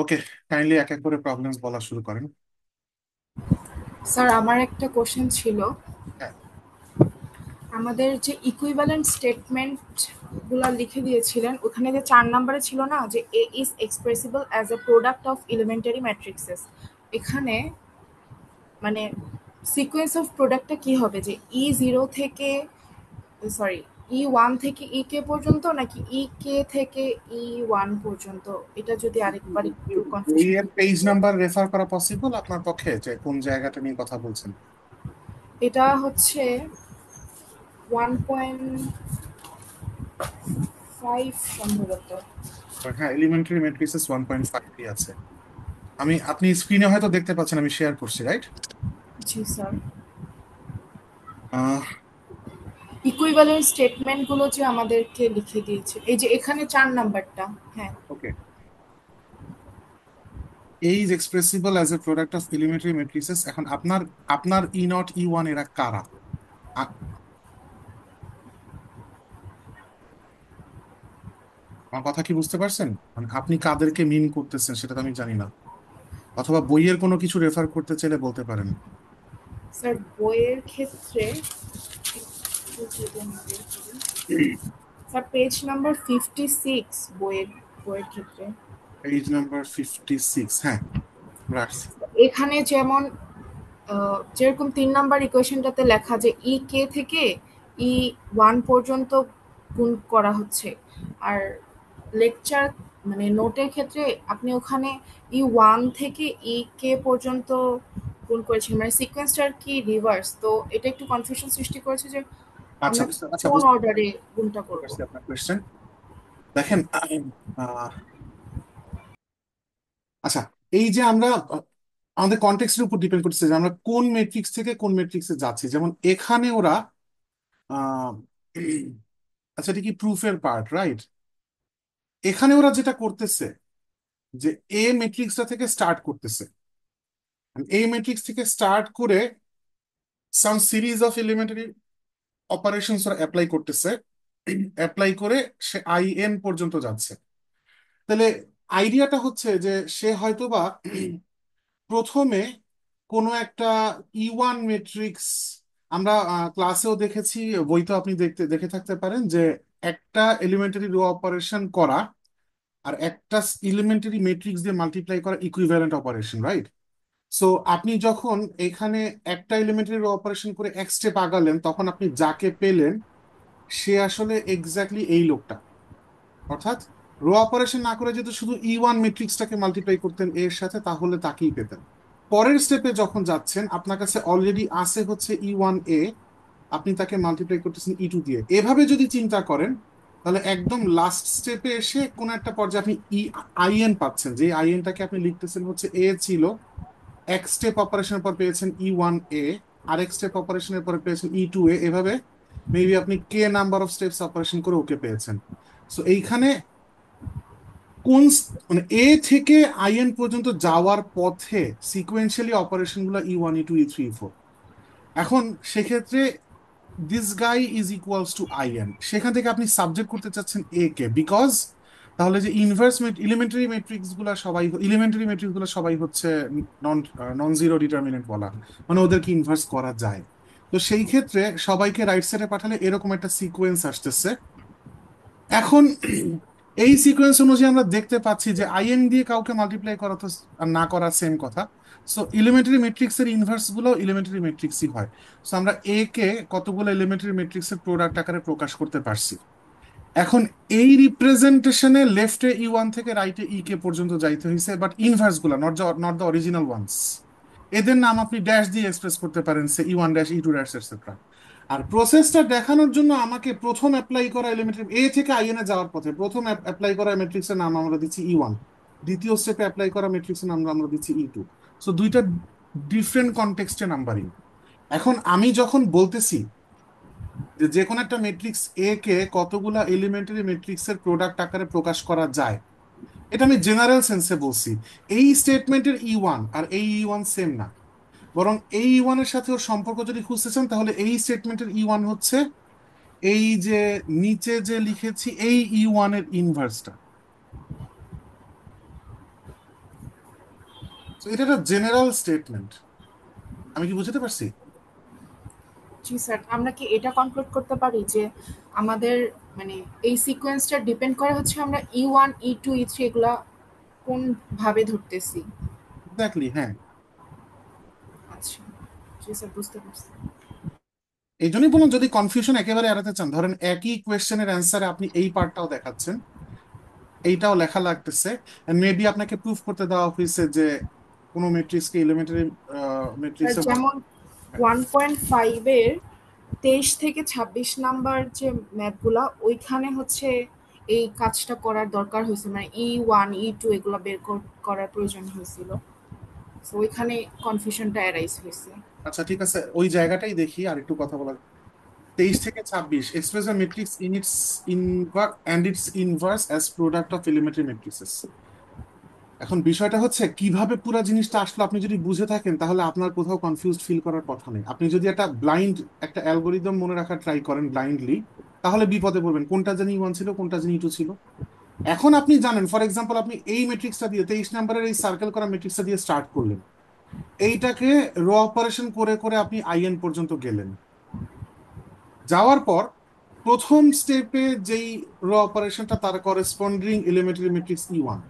ওকে, kindly এক এক করে প্রবলেমস বলা শুরু করেন। স্যার, আমার একটা কোশ্চেন ছিল। হ্যাঁ। আমাদের যে ইকুইভ্যালেন্ট স্টেটমেন্ট গুলা লিখে দিয়েছিলেন, ওখানে যে 4 নম্বরে ছিল না যে A is expressible as a product of elementary matrices. এখানে মানে সিকোয়েন্স অফ প্রোডাক্টটা কি হবে, যে E0 থেকে, সরি, E1 থেকে কে পর্যন্ত, নাকি কে থেকে E1 পর্যন্ত? এটা যদি আরেকবার একটু কনফিউশন বইয়ের ক্লিয়ার পেজ করে। নাম্বার রেফার করা পসিবল আপনার পক্ষে, যে কোন জায়গাটা নিয়ে কথা বলছেন? এটা হচ্ছে 1.5 সম্ভবত। হ্যাঁ, এলিমেন্টারি ম্যাট্রিক্সেস 1.5 আছে। আপনি স্ক্রিনে হয়তো দেখতে পাচ্ছেন, আমি শেয়ার করছি, রাইট? জি স্যার। ইকুইভ্যালেন্ট স্টেটমেন্ট গুলো যে আমাদেরকে লিখে দিয়েছে, এই যে এখানে 4 নাম্বারটা। হ্যাঁ। Okay. A is expressible as a product of elementary matrices. এখন আপনার আপনার ই নট ই ওয়ান এরা কারা? আ- আমার কথা কি বুঝতে পারছেন? মানে আপনি কাদেরকে মিন করতেছেন সেটা তো আমি জানি না। অথবা বইয়ের কোনো কিছু রেফার করতে চাইলে বলতে পারেন। স্যার, বইয়ের ক্ষেত্রে একটু যদি আমি বের করি। স্যার, পেজ নাম্বার 56 বইয়ের বইয়ের ক্ষেত্রে। পেজ নাম্বার 56, হ্যাঁ, রাখছি। এখানে যেমন যেরকম 3 নাম্বার ইকুয়েশনটাতে লেখা যে কে থেকে ওয়ান পর্যন্ত গুণ করা হচ্ছে। আর লেকচার মানে নোটের ক্ষেত্রে আপনি ওখানে ওয়ান থেকে কে পর্যন্ত গুণ করেছেন, মানে সিকোয়েন্সটার কি রিভার্স, তো এটা একটু কনফিউশন সৃষ্টি করেছে যে আচ্ছা আমরা আচ্ছা, কোন বুঝতে অর্ডারে গুণটা করব। পারছি আপনার কোয়েশ্চেন। দেখেন, আহ, আচ্ছা, এই যে আমরা আমাদের কনটেক্সটের উপর ডিপেন্ড করতেছে যে আমরা কোন ম্যাট্রিক্স থেকে কোন ম্যাট্রিক্সে যাচ্ছি। যেমন এখানে ওরা আহ, আচ্ছা, এটা কি প্রুফের পার্ট, রাইট? এখানে ওরা যেটা করতেছে যে এ ম্যাট্রিক্সটা থেকে স্টার্ট করতেছে, এই ম্যাট্রিক্স থেকে স্টার্ট করে সাম সিরিজ অফ এলিমেন্টারি অপারেশনস ওরা অ্যাপ্লাই করতেছে। অ্যাপ্লাই করে সে এন পর্যন্ত যাচ্ছে। তাহলে আইডিয়াটা হচ্ছে যে সে হয়তোবা প্রথমে কোনো একটা ই ওয়ান ম্যাট্রিক্স, আমরা ক্লাসেও দেখেছি, বইতেও আপনি দেখে থাকতে পারেন যে একটা এলিমেন্টারি রো অপারেশন করা আর একটা এলিমেন্টারি ম্যাট্রিক্স দিয়ে মাল্টিপ্লাই করা ইকুইভ্যালেন্ট অপারেশন, রাইট? সো আপনি যখন এখানে একটা এলিমেন্টারি রো অপারেশন করে এক স্টেপ আগালেন, তখন আপনি যাকে পেলেন সে আসলে এক্স্যাক্টলি এই লোকটা। অর্থাৎ রো অপারেশন না করে যদি শুধু ই ওয়ান ম্যাট্রিক্সটাকে মাল্টিপ্লাই করতেন এর সাথে, তাহলে তাকেই পেতেন। পরের স্টেপে যখন যাচ্ছেন, আপনার কাছে অলরেডি আছে হচ্ছে ই ওয়ান এ, আপনি তাকে মাল্টিপ্লাই করতেছেন ই টু দিয়ে। এভাবে যদি চিন্তা করেন, তাহলে একদম লাস্ট স্টেপে এসে কোন একটা পর্যায়ে আপনি আইএন পাচ্ছেন, যে আইএনটাকে আপনি লিখতেছেন হচ্ছে এ ছিল, এক স্টেপ অপারেশনের পর পেয়েছেন ই ওয়ান এ, আরেক স্টেপ অপারেশনের পরে পেয়েছেন ই টু এ, এভাবে মেবি আপনি কে নাম্বার অফ স্টেপস অপারেশন করে ওকে পেয়েছেন। সো এইখানে কোন মানে এ থেকে আইএন পর্যন্ত যাওয়ার পথে সিকোয়েন্সিয়ালি অপারেশন গুলো ই one E two E three four. এখন সেক্ষেত্রে this guy is equals two in, সেখান থেকে আপনি সাবজেক্ট করতে চাচ্ছেন এ কে, বিকজ তাহলে যে ইনভার্স এলিমেন্টারি ম্যাট্রিক্স গুলা সবাই, এলিমেন্টারি ম্যাট্রিক্স গুলো সবাই হচ্ছে নন নন জিরো ডিটারমিনেন্ট বলা, মানে ওদেরকে ইনভার্স করা যায়। তো সেই ক্ষেত্রে সবাইকে রাইট সাইডে পাঠালে এরকম একটা সিকোয়েন্স আসতেছে। এখন এই সিকোয়েন্স অনুযায়ী আমরা দেখতে পাচ্ছি যে আইএন দিয়ে কাউকে মাল্টিপ্লাই করা তো আর না করা সেম কথা। সো এলিমেন্টারি ম্যাট্রিক্স এর ইনভার্স গুলো এলিমেন্টারি ম্যাট্রিক্সই হয়। সো আমরা এ কে কতগুলো এলিমেন্টারি ম্যাট্রিক্স এর প্রোডাক্ট আকারে প্রকাশ করতে পারছি। এখন এই রিপ্রেজেন্টেশনে লেফটে ই ওয়ান থেকে রাইটে ই কে পর্যন্ত যাইতে হয়েছে, বাট ইনভার্স গুলা, নট দ্য অরিজিনাল ওয়ান্স। এদের নাম আপনি ড্যাশ দিয়ে এক্সপ্রেস করতে পারেন, সে ই one dash E to dash etcetera. আর প্রসেসটা দেখানোর জন্য আমাকে প্রথম অ্যাপ্লাই করা এলিমেন্টারি এ থেকে আইএনএ যাওয়ার পথে প্রথম অ্যাপ্লাই করা ম্যাট্রিক্সের নাম আমরা দিচ্ছি ই ওয়ান, দ্বিতীয় স্টেপে অ্যাপ্লাই করা ম্যাট্রিক্সের নাম আমরা দিচ্ছি ই টু। সো দুইটা ডিফারেন্ট কনটেক্সটে নাম্বারিং। এখন আমি যখন বলতেছি যে যে কোনো একটা ম্যাট্রিক্স এ কে কতগুলা এলিমেন্টারি ম্যাট্রিক্সের প্রোডাক্ট আকারে প্রকাশ করা যায়, এটা আমি জেনারেল সেন্সে বলছি। এই স্টেটমেন্টের ই ওয়ান আর এই ই ওয়ান সেম না, বরং এই ই ওয়ানের সাথে ওর সম্পর্ক যদি খুঁজতে চান, তাহলে এই স্টেটমেন্টের ই ওয়ান হচ্ছে এই যে নিচে যে লিখেছি এই ই ওয়ান এর ইনভার্সটা। এটা একটা জেনারেল স্টেটমেন্ট। আমি কি বুঝতে পারছি? জি স্যার, আমরা কি এটা কনক্লুড করতে পারি যে আমাদের মানে এই সিকোয়েন্সটা ডিপেন্ড করে হচ্ছে আমরা E1 E2 E3 এগুলা কোন ভাবে ধরতেছি? এক্স্যাক্টলি, হ্যাঁ। আচ্ছা, জি স্যার, বুঝতে পারছি। এই জন্যই বলুন, যদি কনফিউশন একেবারে এড়াতে চান, ধরেন একই কোয়েশ্চেনের অ্যান্সারে আপনি এই পার্টটাও দেখাচ্ছেন, এইটাও লেখা লাগতেছে, মেবি আপনাকে প্রুফ করতে দেওয়া হয়েছে যে কোনো ম্যাট্রিক্সকে এলিমেন্টারি স্যার ম্যাট্রিক্সে বলা। যেমন 1.5 এর 23 থেকে 26 নাম্বার যে ম্যাথগুলা ওইখানে হচ্ছে এই কাজটা করার দরকার হয়েছে, মানে E1 E2 এগুলা করার প্রয়োজন হয়েছিল। তো ওইখানে কনফিউশনটা অ্যারাইজ হয়েছে। আচ্ছা ঠিক আছে, ওই জায়গাটাই দেখি আর একটু কথা বলা। 23 থেকে 26, express the matrix in its inverse and its inverse as product of elementary matrices. এখন বিষয়টা হচ্ছে কিভাবে পুরো জিনিসটা আসলো, আপনি যদি বুঝে থাকেন তাহলে আপনার কোথাও কনফিউজড ফিল করার কথা নেই। আপনি যদি একটা অ্যালগোরিদম মনে রাখার ট্রাই করেন ব্লাইন্ডলি, তাহলে বিপদে পড়বেন, কোনটা জানি ওয়ান ছিল কোনটা জানি টু ছিল। এখন আপনি জানেন, ফর এক্সাম্পল আপনি এই ম্যাট্রিক্সটা দিয়ে 23 নম্বরের এই সার্কেল করা ম্যাট্রিক্সটা দিয়ে স্টার্ট করলেন, এইটাকে র অপারেশন করে করে আপনি আইএন পর্যন্ত গেলেন। যাওয়ার পর প্রথম স্টেপে যেই র অপারেশনটা তার করেসপন্ডিং এলিমেন্টারি ম্যাট্রিক্স E1,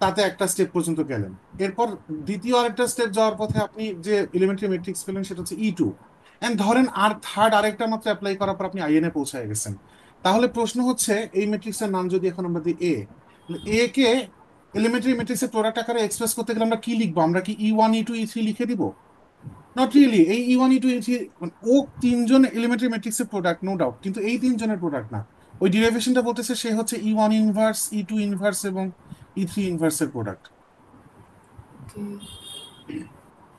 তাতে একটা স্টেপ পর্যন্ত গেলেন। এরপর দ্বিতীয় আরেকটা স্টেপ যাওয়ার পথে আপনি যে এলিমেন্টারি ম্যাট্রিক্স পেলেন সেটা হচ্ছে E2, এন্ড ধরেন আর থার্ড আরেকটা মাত্র অ্যাপ্লাই করার পর আপনি আইএনএ পৌঁছায় গেছেন। তাহলে প্রশ্ন হচ্ছে, এই ম্যাট্রিক্সের নাম যদি এখন আমরা দিই এ কে এলিমেন্টারি ম্যাট্রিক্সের প্রোডাক্ট আকারে এক্সপ্রেস করতে গেলে আমরা কি লিখবো? আমরা কি E1 E2 E3 লিখে দিব? Not really. এই E1 E2 E3, ও তিনজন এলিমেন্টারি ম্যাট্রিক্সের প্রোডাক্ট, নো ডাউট, কিন্তু এই তিনজনের প্রোডাক্ট না। ওই ডিরাইভেশনটা বলতেছে সে হচ্ছে E1 ইনভার্স, E2 ইনভার্স এবং E3 ইনভার্সের প্রোডাক্ট। ওকে। জি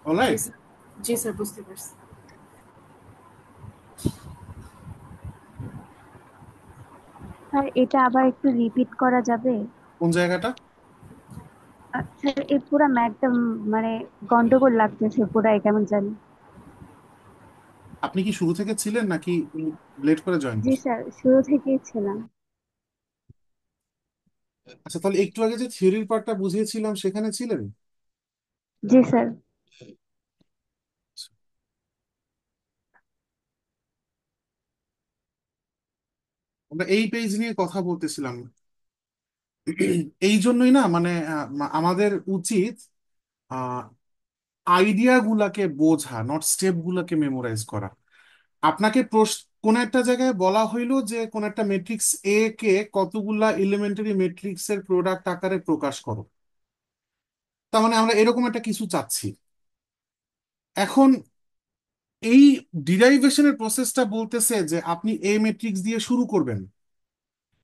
অলরাইট। স্যার, জি স্যার, বুঝতে পারছি। স্যার এটা আবার একটু রিপিট করা যাবে? কোন জায়গাটা? স্যার এই পুরা ম্যাথটা মানে গন্ডগোল লাগতেছে পুরাই কেমন জানি। আপনি কি শুরু থেকে ছিলেন নাকি লেট করে জয়েন জি করছেন? স্যার, শুরু থেকেই ছিলাম। আচ্ছা, তাহলে একটু আগে যে থিওরির পার্টটা বুঝিয়েছিলাম সেখানে ছিলেন? জি স্যার। আমরা এই পেজ নিয়ে কথা বলতেছিলাম। এই জন্যই না, মানে আমাদের উচিত আইডিয়া গুলাকে বোঝা, নট স্টেপ গুলাকে মেমোরাইজ করা। আপনাকে কোন একটা জায়গায় বলা হইলো যে কোন একটা ম্যাট্রিক্স কে কতগুলা এলিমেন্টারি ম্যাট্রিক্স এর প্রোডাক্ট আকারে প্রকাশ করো। তার মানে আমরা এরকম একটা কিছু চাচ্ছি। এখন এই ডিরাইভেশনের প্রসেসটা বলতেছে যে আপনি এ ম্যাট্রিক্স দিয়ে শুরু করবেন,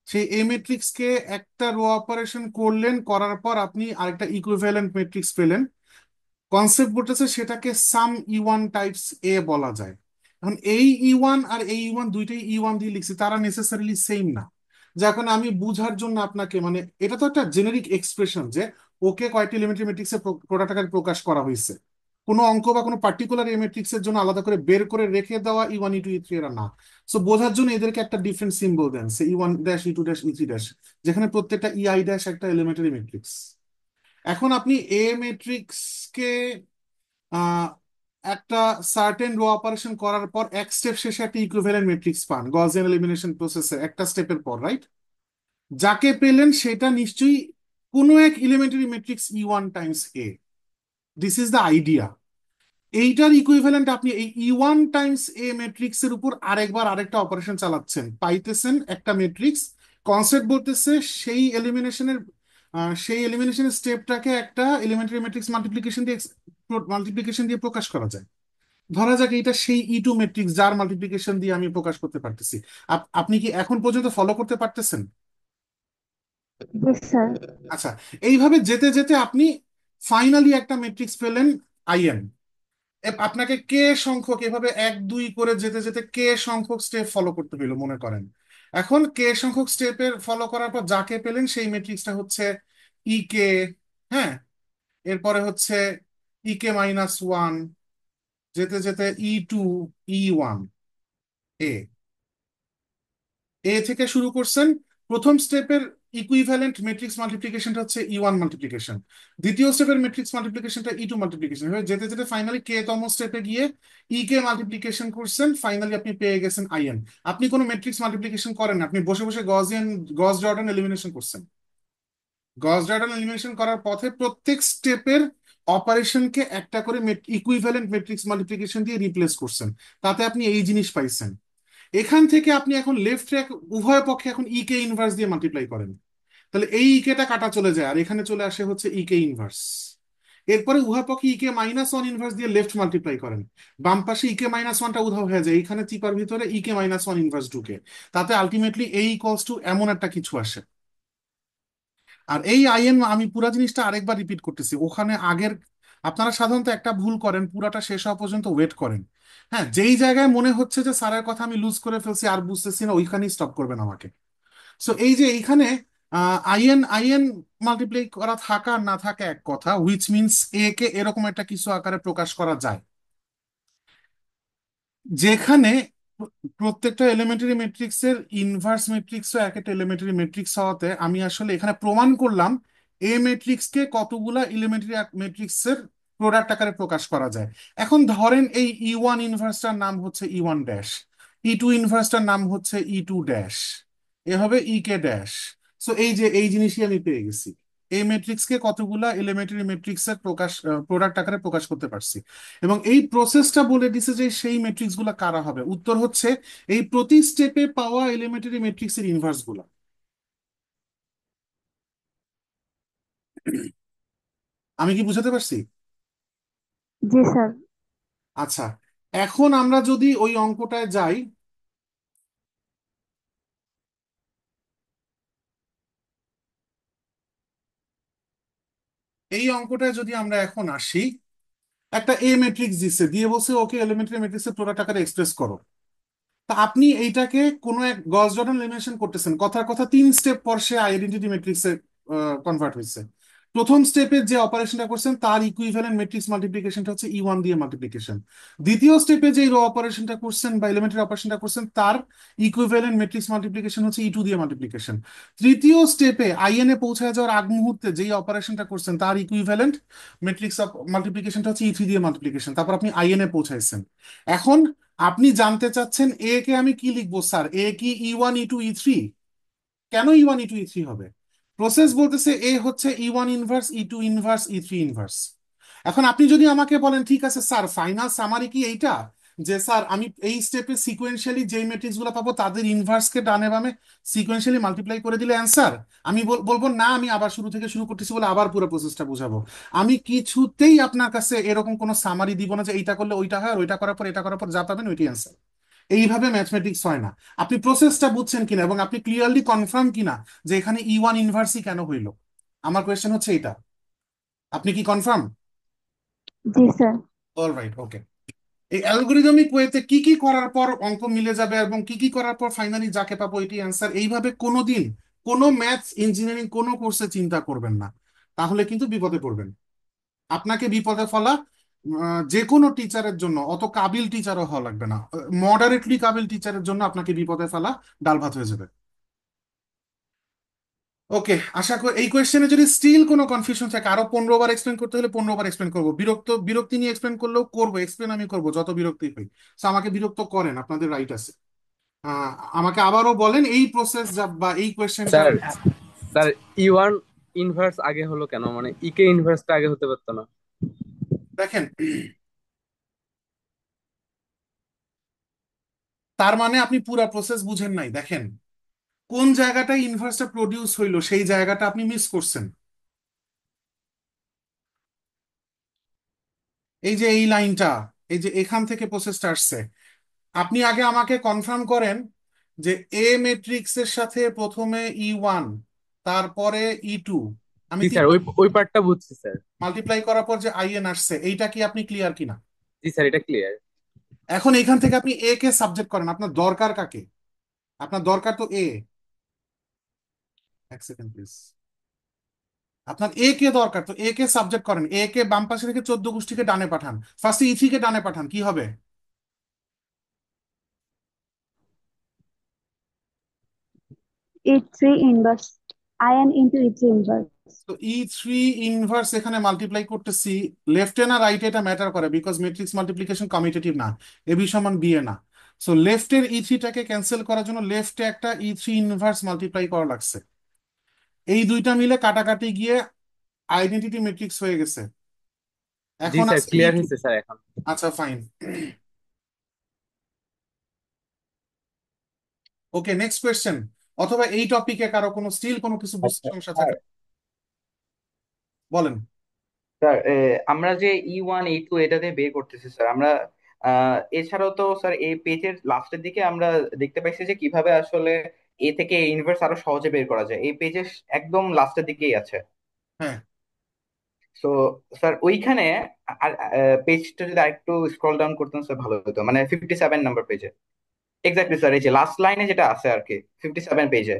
সেই এ ম্যাট্রিক্স কে একটা রো অপারেশন করলেন, করার পর আপনি আরেকটা ইকুইভ্যালেন্ট ম্যাট্রিক্স পেলেন। কনসেপ্ট বলতেছে সেটাকে সাম E1 টাইপস এ বলা যায়। এখন এই E1 আর এই E1 দুইটাই E1 দিয়ে লিখছি, তারা নেসেসারিলি সেম না। যা এখন আমি বুঝার জন্য আপনাকে, মানে এটা তো একটা জেনেরিক এক্সপ্রেশন যে ওকে কয়েকটি এলিমেন্টারি ম্যাট্রিক্সের প্রোডাক্ট আকারে প্রকাশ করা হয়েছে। কোনো অঙ্ক বা কোনো পার্টিকুলার এ ম্যাট্রিক্সের জন্য আলাদা করে বের করে রেখে দেওয়া E1 E2 E3 এরা না। সো বোঝার জন্য এদেরকে একটা ডিফারেন্ট সিম্বল দেন, সে E1 dash E2 dash E3 dash, যেখানে প্রত্যেকটা EI ড্যাশ একটা এলিমেন্টারি ম্যাট্রিক্স। এখন আপনি এ ম্যাট্রিক্সকে আহ একটা সার্টেন রো অপারেশন করার পর এক স্টেপ শেষে একটা ইকুইভ্যালেন্ট ম্যাট্রিক্স পান গসিয়ান এলিমিনেশন প্রসেসে একটা স্টেপের পর, রাইট? যাকে পেলেন সেটা নিশ্চয়ই কোনো এক elementary matrix E1 Times this is the idea. এইটার ইকুইভ্যালেন্ট আপনি এই E1 টাইমস ম্যাট্রিক্স এর উপর আরেকবার আরেকটা অপারেশন চালাচ্ছেন, পাইতেছেন একটা ম্যাট্রিক্স। কনসেপ্ট বলতেছে সেই এলিমিনেশনের স্টেপটাকে একটা এলিমেন্টারি ম্যাট্রিক্স মাল্টিপ্লিকেশন দিয়ে প্রকাশ করা যায়। ধরা যাক এটা সেই E2 ম্যাট্রিক্স যার মাল্টিপ্লিকেশন দিয়ে আমি প্রকাশ করতে পারতেছি। আপনি কি এখন পর্যন্ত ফলো করতে পারতেছেন? জি স্যার। আচ্ছা, এইভাবে যেতে যেতে আপনি ফাইনালি একটা ম্যাট্রিক্স পেলেন আইএন। আপনাকে কে সংখ্যক, এভাবে 1 2 করে যেতে যেতে কে সংখ্যক স্টেপ ফলো করতে হইলো মনে করেন। এখন কে সংখ্যক স্টেপের ফলো করার পর যাকে পেলেন সেই ম্যাট্রিক্সটা হচ্ছে কে। হ্যাঁ। এরপরে হচ্ছে কে -1, যেতে যেতে E2 E1 এ এ থেকে শুরু করছেন। প্রথম স্টেপের ইকুইভ্যালেন্ট ম্যাট্রিক্স মাল্টিপ্লিকেশনটা হচ্ছে ই1 মাল্টিপ্লিকেশন, দ্বিতীয় স্টেপের ম্যাট্রিক্স মাল্টিপ্লিকেশনটা ই2 মাল্টিপ্লিকেশন, এভাবে যেতে যেতে ফাইনালি কে তম স্টেপে গিয়ে ই কে মাল্টিপ্লিকেশন করছেন, ফাইনালি আপনি পেয়ে গেছেন আইএন। আপনি কোনো ম্যাট্রিক্স মাল্টিপ্লিকেশন করেন না, আপনি বসে বসে গস জর্ডান এলিমিনেশন করছেন। গস জর্ডান এলিমিনেশন করার পথে প্রত্যেক স্টেপের অপারেশনকে একটা করে ইকুইভ্যালেন্ট ম্যাট্রিক্স মাল্টিপ্লিকেশন দিয়ে রিপ্লেস করছেন, তাতে আপনি এই জিনিস পাইছেন। এখান থেকে আপনি এখন লেফট ট্র্যাক উভয় পক্ষে এখন ই কে ইনভার্স দিয়ে মাল্টিপ্লাই করেন, তাহলে এই ই কেটা কাটা চলে যায় আর এখানে চলে আসে হচ্ছে ই কে ইনভার্স। এরপরে উভয় পক্ষে ই কে -1 ইনভার্স দিয়ে লেফট মাল্টিপ্লাই করেন, বাম পাশে ই কে -1টা উধাও হয়ে যায়, এখানে চিপার ভিতরে ই কে -1 ইনভার্স ঢুকে, তাতে আলটিমেটলি এই ইকুয়ালস টু এমন একটা কিছু আসে। আর এই আইএন আমি পুরো জিনিসটা আরেকবার রিপিট করতেছি, ওখানে আগের আপনারা সাধারণত একটা ভুল করেন, পুরাটা শেষ হওয়া পর্যন্ত ওয়েট করেন। হ্যাঁ, যেই জায়গায় মনে হচ্ছে যে স্যারের কথা আমি লুজ করে ফেলছি আর বুঝতেছি না, ওইখানেই স্টপ করবেন আমাকে। সো এই যে এইখানে আইএন আইএন মাল্টিপ্লাই করা থাকা আর না থাকা এক কথা, হুইচ মিনস এ কে এরকম একটা কিছু আকারে প্রকাশ করা যায়, যেখানে প্রত্যেকটা এলিমেন্টারি ম্যাট্রিক্সের ইনভার্স ম্যাট্রিক্সও এক একটা এলিমেন্টারি ম্যাট্রিক্স হওয়াতে আমি আসলে এখানে প্রমাণ করলাম এ ম্যাট্রিক্সকে কতগুলা এলিমেন্টারি ম্যাট্রিক্সের প্রোডাক্ট আকারে প্রকাশ করা যায়। এখন ধরেন এই ই1 ইনভার্সটার নাম হচ্ছে ই1 ড্যাশ, ই2 ইনভার্সটার নাম হচ্ছে ই2 ড্যাশ, এ হবে ই কে ড্যাশ। সো এই যে এই জিনিসই আমি পেয়ে গেছি, এই ম্যাট্রিক্সকে কতগুলা এলিমেন্টারি ম্যাট্রিক্সের প্রকাশ প্রোডাক্ট আকারে প্রকাশ করতে পারছি। এবং এই প্রসেসটা বলে দিছে যে সেই ম্যাট্রিক্স গুলা কারা হবে, উত্তর হচ্ছে এই প্রতি স্টেপে পাওয়া এলিমেন্টারি ম্যাট্রিক্স এর ইনভার্স গুলা। আমি কি বুঝাতে পারছি? জি স্যার। আচ্ছা, এখন আমরা যদি ওই অঙ্কটায় যাই, এই অঙ্কটায় যদি আমরা এখন আসি, একটা এ ম্যাট্রিক্স দিচ্ছে, দিয়ে বলছে ওকে এলিমেন্টারি ম্যাট্রিক্সের প্রোডাক্ট আকারে এক্সপ্রেস করো। তা আপনি এইটাকে কোনো এক গস জর্ডান এলিমিনেশন করতেছেন, কথার কথা 3 স্টেপ পর সে আইডেন্টিটি ম্যাট্রিক্সে কনভার্ট হয়েছে। প্রথম স্টেপে যে অপারেশনটা করছেন তার ইকুইভ্যালেন্ট ম্যাট্রিক্স মাল্টিপ্লিকেশনটা হচ্ছে ই1 দিয়ে মাল্টিপ্লিকেশন। দ্বিতীয় স্টেপে যে র অপারেশনটা করছেন বা এলিমেন্টারি অপারেশনটা করছেন তার ইকুইভ্যালেন্ট ম্যাট্রিক্স মাল্টিপ্লিকেশন হচ্ছে ই2 দিয়ে মাল্টিপ্লিকেশন। তৃতীয় স্টেপে আইএন এ পৌঁছায় যাওয়ার আগ মুহূর্তে যেই অপারেশনটা করছেন তার ইকুইভ্যালেন্ট ম্যাট্রিক্স অফ মাল্টিপ্লিকেশনটা হচ্ছে ই3 দিয়ে মাল্টিপ্লিকেশন, তারপর আপনি আইএন এ পৌঁছাইছেন। এখন আপনি জানতে চাচ্ছেন এ কে আমি কি লিখবো স্যার, এ কি ই1 ই2 ই3? কেন ই1 ই2 ই3 হবে? প্রসেস বলতেছে এ হচ্ছে ই1 ইনভার্স ই2 ইনভার্স ই3 ইনভার্স। এখন আপনি যদি আমাকে বলেন ঠিক আছে স্যার, ফাইনাল সামারি কি এইটা, যে স্যার আমি এই স্টেপে সিকোয়েন্সিয়ালি যে ম্যাট্রিক্স গুলো পাবো তাদের ইনভার্স কে ডানে বামে সিকোয়েন্সিয়ালি মাল্টিপ্লাই করে দিলে অ্যান্সার? আমি বলবো না, আমি আবার শুরু থেকে শুরু করতেছি বলে আবার পুরো প্রসেসটা বুঝাবো। আমি কিছুতেই আপনার কাছে এরকম কোনো সামারি দিব না যে এইটা করলে ওইটা হয় আর ওইটা করার পর এটা করার পর যা পাবেন ওইটাই অ্যান্সার। এইভাবে ম্যাথমেটিক্স হয় না। আপনি প্রসেসটা বুঝছেন কিনা এবং আপনি ক্লিয়ারলি কনফার্ম কিনা যে এখানে ই1 ইনভার্সই কেন হইলো, আমার কোয়েশ্চেন হচ্ছে এটা। আপনি কি কনফার্ম? জি স্যার। অলরাইট, ওকে। এই অ্যালগোরিদমিক ওয়েতে কি কি করার পর অঙ্ক মিলে যাবে এবং কি কি করার পর ফাইনালি যাকে পাবো এটি অ্যান্সার, এইভাবে কোনোদিন কোনো ম্যাথস ইঞ্জিনিয়ারিং কোনো কোর্সে চিন্তা করবেন না, তাহলে কিন্তু বিপদে পড়বেন। আপনাকে বিপদে ফেলা যে কোনো টিচারের জন্য, অত কাবিল টিচারও হওয়া লাগবে না, মডারেটলি কাবিল টিচারের জন্য আপনাকে বিপদে ফেলা ডাল ভাত হয়ে যাবে। ওকে, আশা করি এই কোয়েশ্চেনে যদি স্টিল কোনো কনফিউশন থাকে, আরো 15 বার এক্সপ্লেন করতে হলে 15 বার এক্সপ্লেন করবো, বিরক্তি নিয়ে এক্সপ্লেন করলেও করবো, এক্সপ্লেন আমি করবো যত বিরক্তি হই। তো আমাকে বিরক্ত করেন, আপনাদের রাইট আছে। আহ, আমাকে আবারও বলেন এই প্রসেস বা এই কোয়েশ্চেনটা। স্যার, স্যার, ই1 ইনভার্স আগে হলো কেন? মানে ইকে ইনভার্সটা আগে হতে পারতো না? দেখেন, তার মানে আপনি পুরা প্রসেস বুঝেন নাই। দেখেন, কোন জায়গাটায় ইনভার্সটা প্রডিউস হইলো সেই জায়গাটা আপনি মিস করছেন। এই যে এই লাইনটা, এই যে এখান থেকে প্রসেসটা আসছে, আপনি আগে আমাকে কনফার্ম করেন যে এ ম্যাট্রিক্স এর সাথে প্রথমে ই1, তারপরে ই2, আমি জি স্যার, ওই ওই পার্টটা বুঝছি স্যার। মাল্টিপ্লাই করার পর যে আইএন আসছে, এইটা কি আপনি ক্লিয়ার কিনা? জি স্যার, এটা ক্লিয়ার। এখন এখান থেকে আপনি এ কে সাবজেক্ট করেন, আপনার দরকার কাকে? আপনার দরকার তো এ। এক সেকেন্ড প্লিজ। আপনার এ কে দরকার, তো এ কে সাবজেক্ট করেন, এ কে বাম পাশে থেকে 14 গোষ্ঠীকে ডানে পাঠান, ফার্স্টে ই3 কে ডানে পাঠান, কি হবে? ই3 ইনভার্স আয়ান ইন্টু ইথি ইনভার্স। তো E3 ইনভার্স এখানে মাল্টিপ্লাই করতেছি, লেফটে না রাইটে এটা ম্যাটার করে, বিকজ ম্যাট্রিক্স মাল্টিপ্লিকেশন কমিউটেটিভ না, এবি সমান বি এ না। সো লেফটের E3টাকে ক্যান্সেল করার জন্য লেফটে একটা E3 ইনভার্স মাল্টিপ্লাই করা লাগছে। এই দুইটা মিলে কাটাকাটি গিয়ে আইডেন্টিটি ম্যাট্রিক্স হয়ে গেছে। জি এখন স্যার, আছে ক্লিয়ার E2। হয়েছে স্যার এখন। আচ্ছা ফাইন। ওকে, নেক্সট কোয়েশ্চেন। অথবা এই টপিকে কারো কোনো স্টিল কোনো কিছু বুঝতে আচ্ছা সমস্যা স্যার। থাকে বলেন। স্যার আমরা যে E1 E2 এটাতে বের করতেছি স্যার, আমরা এছাড়াও তো স্যার এই পেজের লাস্টের দিকে আমরা দেখতে পাইছি যে কিভাবে আসলে এ থেকে ইনভার্স আরো সহজে বের করা যায়, এই পেজের একদম লাস্টের দিকেই আছে। হ্যাঁ, তো স্যার ওইখানে আর পেজটা যদি আরেকটু স্ক্রল ডাউন করতেন স্যার ভালো হতো, মানে 57 নাম্বার পেজে। এক্স্যাক্টলি স্যার, এই যে লাস্ট লাইনে যেটা আছে আর কি, 57 পেজে।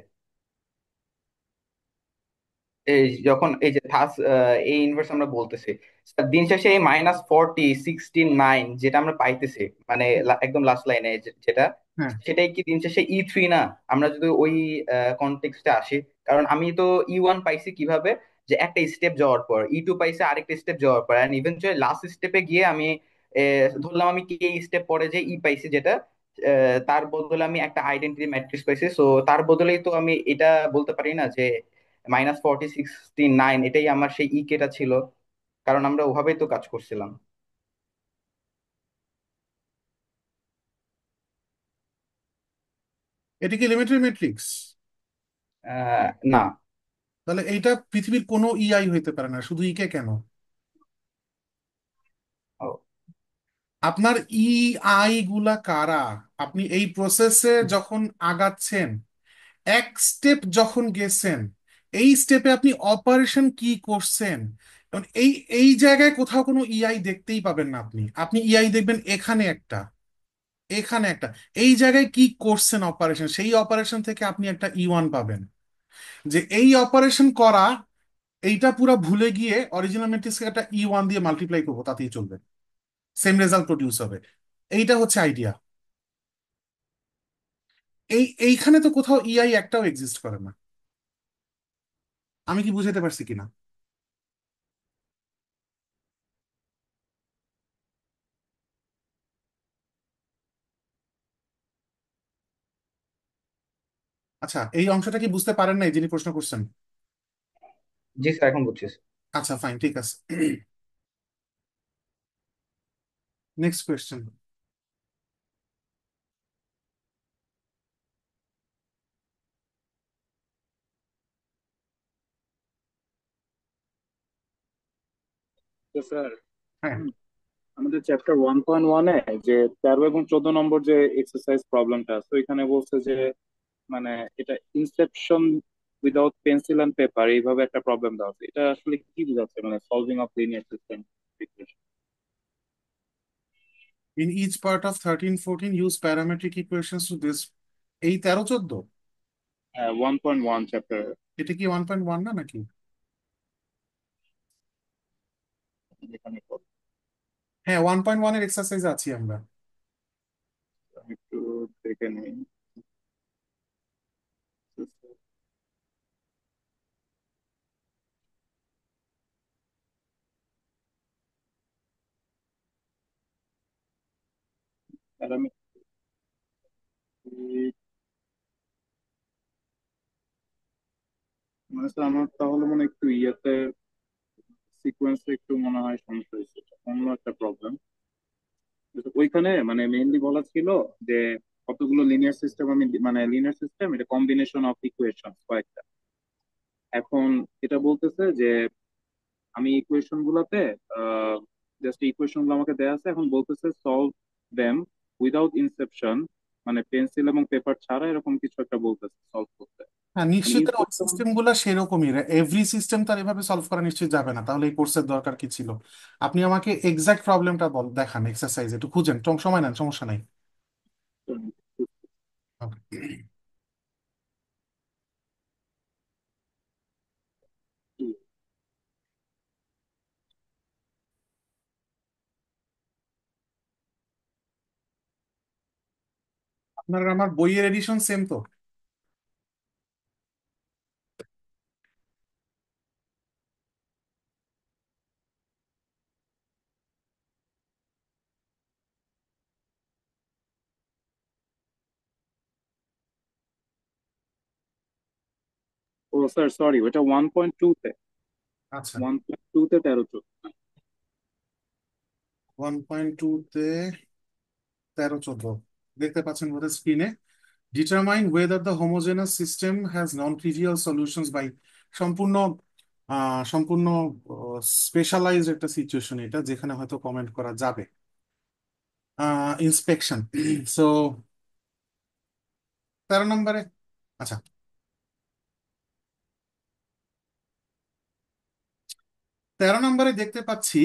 এই যখন এই যে এই ইনভার্স আমরা বলতেছি, স্যার দিন শেষে এই -40 69 যেটা আমরা পাইতেছি, মানে একদম লাস্ট লাইনে যেটা, হ্যাঁ। সেটাই কি দিন শেষে E3 না? আমরা যদি ওই কনটেক্সটে আসি, কারণ আমি তো E1 পাইছি কিভাবে, যে একটা স্টেপ যাওয়ার পর E2 পাইছি আরেকটা স্টেপ যাওয়ার পর, এন্ড ইভেনচুয়ালি লাস্ট স্টেপে গিয়ে আমি ধরলাম আমি কি স্টেপ পরে যে ই পাইছি যেটা, তার বদলে আমি একটা আইডেন্টিটি ম্যাট্রিক্স পাইছি। সো তার বদলেই তো আমি এটা বলতে পারি না যে -40 69 এটাই আমার সেই কেটা ছিল, কারণ আমরা ওভাবেই তো কাজ করছিলাম। এটা কি এলিমেন্টারি ম্যাট্রিক্স? না। তাহলে এইটা পৃথিবীর কোনো ইআই হইতে পারে না, শুধু ইকে কেন? ও, আপনার ইআই গুলা কারা? আপনি এই প্রসেসে যখন আগাচ্ছেন, এক স্টেপ যখন গেছেন, এই স্টেপে আপনি অপারেশন কি করছেন, কারণ এই এই জায়গায় কোথাও কোনো ইআই দেখতেই পাবেন না। আপনি আপনি ইআই দেখবেন এখানে একটা, এখানে একটা, এই জায়গায় কি করছেন অপারেশন, সেই অপারেশন থেকে আপনি একটা E1 পাবেন। যে এই অপারেশন করা, এইটা পুরো ভুলে গিয়ে অরিজিনাল ম্যাট্রিক্সকে একটা E1 দিয়ে মাল্টিপ্লাই করবো, তাতেই চলবে, সেম রেজাল্ট প্রডিউস হবে। এইটা হচ্ছে আইডিয়া। এইখানে তো কোথাও ইআই একটাও এক্সিস্ট করে না। আমি কি বুঝাতে পারছি কিনা? আচ্ছা, এই অংশটা কি বুঝতে পারেন নাই যিনি প্রশ্ন করছেন? জি স্যার, এখন বুঝছি। আচ্ছা ফাইন, ঠিক আছে। Next question. তো স্যার, হ্যাঁ। আমাদের চ্যাপ্টার 1.1-এ যে 13 এবং 14 নম্বর যে এক্সারসাইজ প্রবলেমটা আছে, ওইখানে বলছে যে মানে এটা inception without pencil and paper এইভাবে একটা প্রবলেম দেওয়া আছে। এটা আসলে কি বোঝাচ্ছে, মানে solving of linear system equation? In each part of 13 14 use parametric equations to this. এই 13 14? হ্যাঁ, 1.1 চ্যাপ্টার। এটা কি 1.1 না নাকি? এখানে হ্যাঁ, 1.1 এর এক্সারসাইজ আছি আমরা। আমি একটু দেখে নিই। প্যারামেট্রিক, মানে স্যার আমার তাহলে মনে হয় একটু ইয়েতে সিকোয়েন্সে একটু মনে হয় সমস্যা হয়েছে, এটা অন্য একটা প্রবলেম। ওইখানে মানে মেইনলি বলা ছিল যে কতগুলো লিনিয়ার সিস্টেম, আমি মানে লিনিয়ার সিস্টেম এটা কম্বিনেশন অফ ইকুয়েশন কয়েকটা। এখন এটা বলতেছে যে আমি ইকুয়েশন গুলাতে জাস্ট ইকুয়েশন গুলো আমাকে দেয়া আছে, এখন বলতেছে সলভ দেম উইদাউট ইনসেপশন, মানে পেন্সিল এবং পেপার ছাড়া এরকম কিছু একটা বলতেছে সলভ করতে। হ্যাঁ, মানে নিশ্চয়ই তার ওই ইনসেপশন। সিস্টেম গুলা সেরকমই, এভরি সিস্টেম তার এভাবে সলভ করা নিশ্চয়ই যাবে না, তাহলে এই কোর্সের দরকার কি ছিল? আপনি আমাকে এক্সাক্ট প্রবলেমটা দেখান, এক্সারসাইজ একটু খুঁজেন, সময় নেন, সমস্যা নাই। Okay. আপনার আর আমার বইয়ের এডিশন সেম তো? স্যার সরি, ওটা 1.2 তে, আচ্ছা, 1.2 তে 13-14। 1.2 তে 13-14 দেখতে পাচ্ছেন বোধহয় স্ক্রিনে। Determine whether the homogeneous system has non trivial solutions by, সম্পূর্ণ সম্পূর্ণ স্পেশালাইজড একটা সিচুয়েশন এটা, যেখানে হয়তো কমেন্ট করা যাবে। ইন্সপেকশন। সো 13 নম্বরে, আচ্ছা, 13 নম্বরে দেখতে পাচ্ছি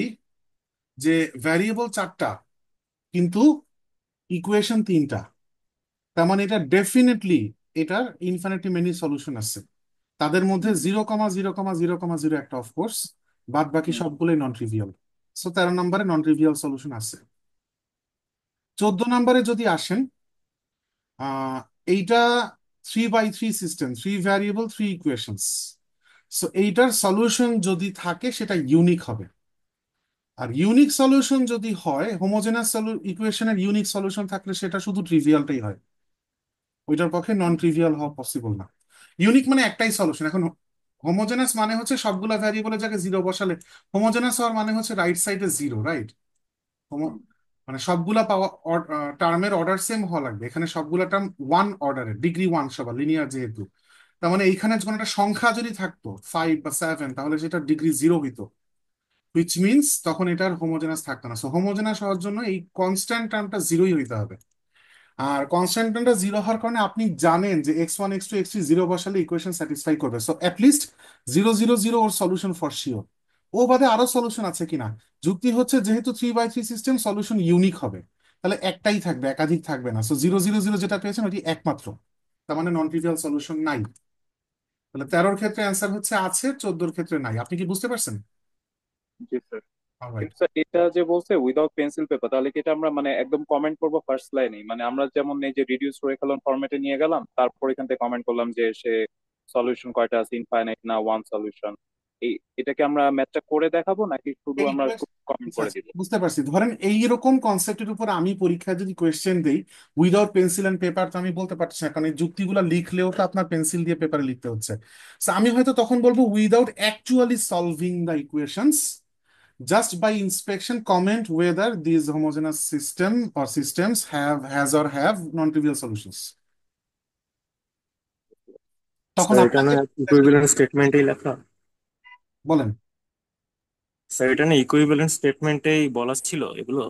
যে ভ্যারিয়েবল 4টা কিন্তু ইকুয়েশন 3টা। তার মানে এটা ডেফিনেটলি এটার ইনফিনিটি মেনি সলিউশন আছে। তাদের মধ্যে 0,0,0,0 একটা অফকোর্স, বাদ বাকি সবগুলোই নন ট্রিভিয়াল। সো 13 নম্বরে নন ট্রিভিয়াল সলিউশন আছে। 14 নম্বরে যদি আসেন, আহ এইটা 3x3 system, 3 variable 3 equations. So এইটার সলিউশন যদি থাকে সেটা ইউনিক হবে। আর ইউনিক সলিউশন যদি হয়, হোমোজেনাস ইকুয়েশনের ইউনিক সলিউশন থাকলে সেটা শুধু ট্রিভিয়ালটাই হয়, ওইটার পক্ষে নন ট্রিভিয়াল হওয়া পসিবল না। ইউনিক মানে একটাই সলিউশন। এখন হোমোজেনাস মানে হচ্ছে সবগুলা ভ্যারিয়েবলের জায়গায় জিরো বসালে, হোমোজেনাস হওয়ার মানে হচ্ছে রাইট সাইডে জিরো, রাইট? মানে সবগুলা পাওয়া টার্মের অর্ডার সেম হওয়া লাগবে। এখানে সবগুলা টার্ম ওয়ান অর্ডারের, ডিগ্রি ওয়ান সবার লিনিয়ার যেহেতু। তার মানে এইখানে কোনো একটা সংখ্যা যদি থাকতো 5 বা 7, তাহলে সেটা ডিগ্রি জিরো হইতো, হুইচ মিনস তখন এটার হোমোজেনাস থাকতো না। সো হোমোজেনাস হওয়ার জন্য এই কনস্ট্যান্ট টার্মটা জিরোই হইতে হবে। আর কনস্ট্যান্ট টার্মটা জিরো হওয়ার কারণে আপনি জানেন যে x1 x2 x3 জিরো বসালে ইকুয়েশন স্যাটিসফাই করবে। সো অ্যাটলিস্ট 0,0,0 ওর সলিউশন ফর শিওর। ও বাদে আরো সলিউশন আছে কিনা। যুক্তি হচ্ছে যেহেতু 3x3 সিস্টেম, সলিউশন ইউনিক হবে, তাহলে একটাই থাকবে, একাধিক থাকবে না। সো 0,0,0 যেটা পেয়েছেন ওটি একমাত্র, তার মানে নন ট্রিভিয়াল সলিউশন নাই। তাহলে 13-র ক্ষেত্রে অ্যান্সার হচ্ছে আছে, 14-র ক্ষেত্রে নাই। আপনি কি বুঝতে পারছেন? জি স্যার। অলরাইট। কিন্তু স্যার এটা যে বলছে উইদাউট পেন্সিল পেপার, তাহলে কি এটা আমরা মানে একদম কমেন্ট করবো ফার্স্ট লাইনে? মানে আমরা যেমন এই যে রিডিউস করে ফেলুন ফরম্যাটে নিয়ে গেলাম, তারপর এখান থেকে কমেন্ট করলাম যে সে সলিউশন কয়টা আছে, ইনফাইনাইট না ওয়ান সলিউশন। এই এটাকে আমরা ম্যাথটা করে দেখাবো নাকি শুধু এই আমরা কোয়েশ্চেন, কমেন্ট আচ্ছা করে আচ্ছা, দিব? বুঝতে পারছি। ধরেন এইরকম কনসেপ্টের উপর আমি পরীক্ষায় যদি কোয়েশ্চেন দেই উইদাউট পেন্সিল এন্ড পেপার, তো আমি বলতে পারছি না, কারণ এই যুক্তিগুলো লিখলেও তো আপনার পেন্সিল দিয়ে পেপারে লিখতে হচ্ছে। So আমি হয়তো তখন বলবো without actually solving the equations, just by inspection comment whether this homogeneous system or systems have non trivial solutions. তখন স্যার এটা না আপনাকে ইকুইভ্যালেন্ট স্টেটমেন্টেই লেখা? বলেন। স্যার এটা না ইকুইভ্যালেন্ট স্টেটমেন্টেই বলা ছিল এগুলো?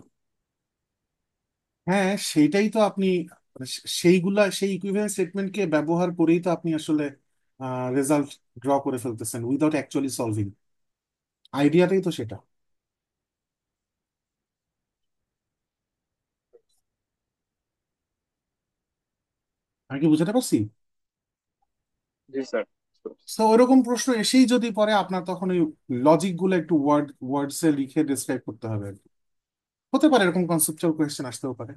হ্যাঁ, সেইটাই তো আপনি, মানে সেইগুলা, সেই ইকুইভ্যালেন্ট স্টেটমেন্টকে ব্যবহার করেই তো আপনি আসলে রেজাল্ট ড্র করে ফেলতেছেন উইদাউট অ্যাকচুয়ালি সলভিং। আইডিয়াটাই তো সেটা। আমি কি বুঝাতে পারছি? জি স্যার। তো ওইরকম প্রশ্ন এসেই যদি পরে, আপনার তখন ওই লজিক গুলো একটু ওয়ার্ডস এ লিখে ডিসক্রাইব করতে হবে আর কি। হতে পারে এরকম কনসেপচুয়াল কোয়েশ্চেন আসতেও পারে।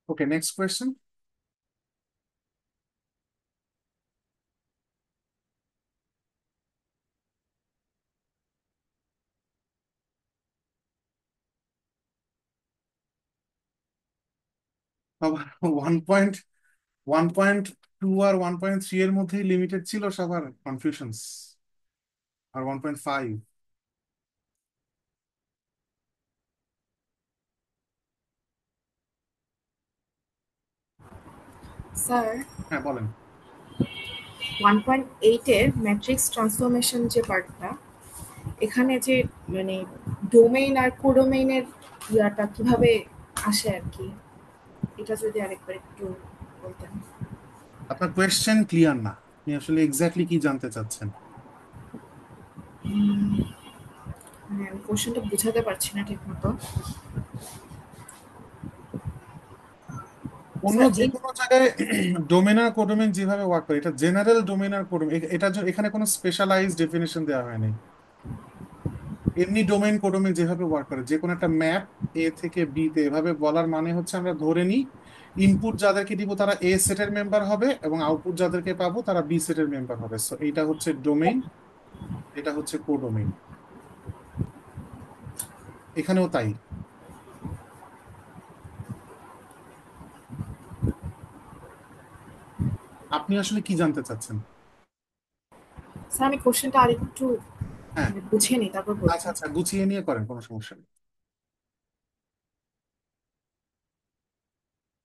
ওকে, নেক্সট কোয়েশ্চেন। 1.1.2 আর 1.3 এর মধ্যেই লিমিটেড ছিল সবার কনফিউশনস, আর 1.5। স্যার, হ্যাঁ বলেন। 1.8-এর ম্যাট্রিক্স ট্রান্সফরমেশন যে পার্টটা, এখানে যে মানে ডোমেইন আর কোডোমেইনের ইয়াটা কিভাবে আসে আর কি, এটা যদি আরেকবার একটু বলতেন। আপনার কোয়েশ্চেন ক্লিয়ার না, আপনি আসলে এক্স্যাক্টলি কি জানতে চাচ্ছেন? মানে আমি কোশ্চেনটা বুঝাতে পারছি না ঠিক মতো। অন্য স্যার যে এই কোনো জায়গায় ডোমেন আর কোডোমেন যেভাবে ওয়ার্ক করে, এটা জেনারেল ডোমেন আর কোডোমেন, এটার জন্য এখানে কোনো স্পেশালাইজ ডেফিনেশন দেওয়া হয়নি। এমনি ডোমেন কোডোমেন যেভাবে ওয়ার্ক করে, যে কোনো একটা ম্যাপ এ থেকে বি তে এভাবে বলার মানে হচ্ছে আমরা ধরে নিই ইনপুট যাদেরকে দিব তারা এ সেটের মেম্বার হবে এবং আউটপুট যাদেরকে পাবো তারা বি সেটের মেম্বার হবে। সো এইটা হচ্ছে ডোমেইন, এটা হচ্ছে কোডোমেইন। এখানেও তাই। আপনি আসলে কি জানতে চাচ্ছেন? স্যার আমি কোশ্চেনটা আরেকটু হ্যাঁ, মানে বুঝে নিই তারপর বলছি। আচ্ছা আচ্ছা, গুছিয়ে নিয়ে করেন, কোনো সমস্যা নেই।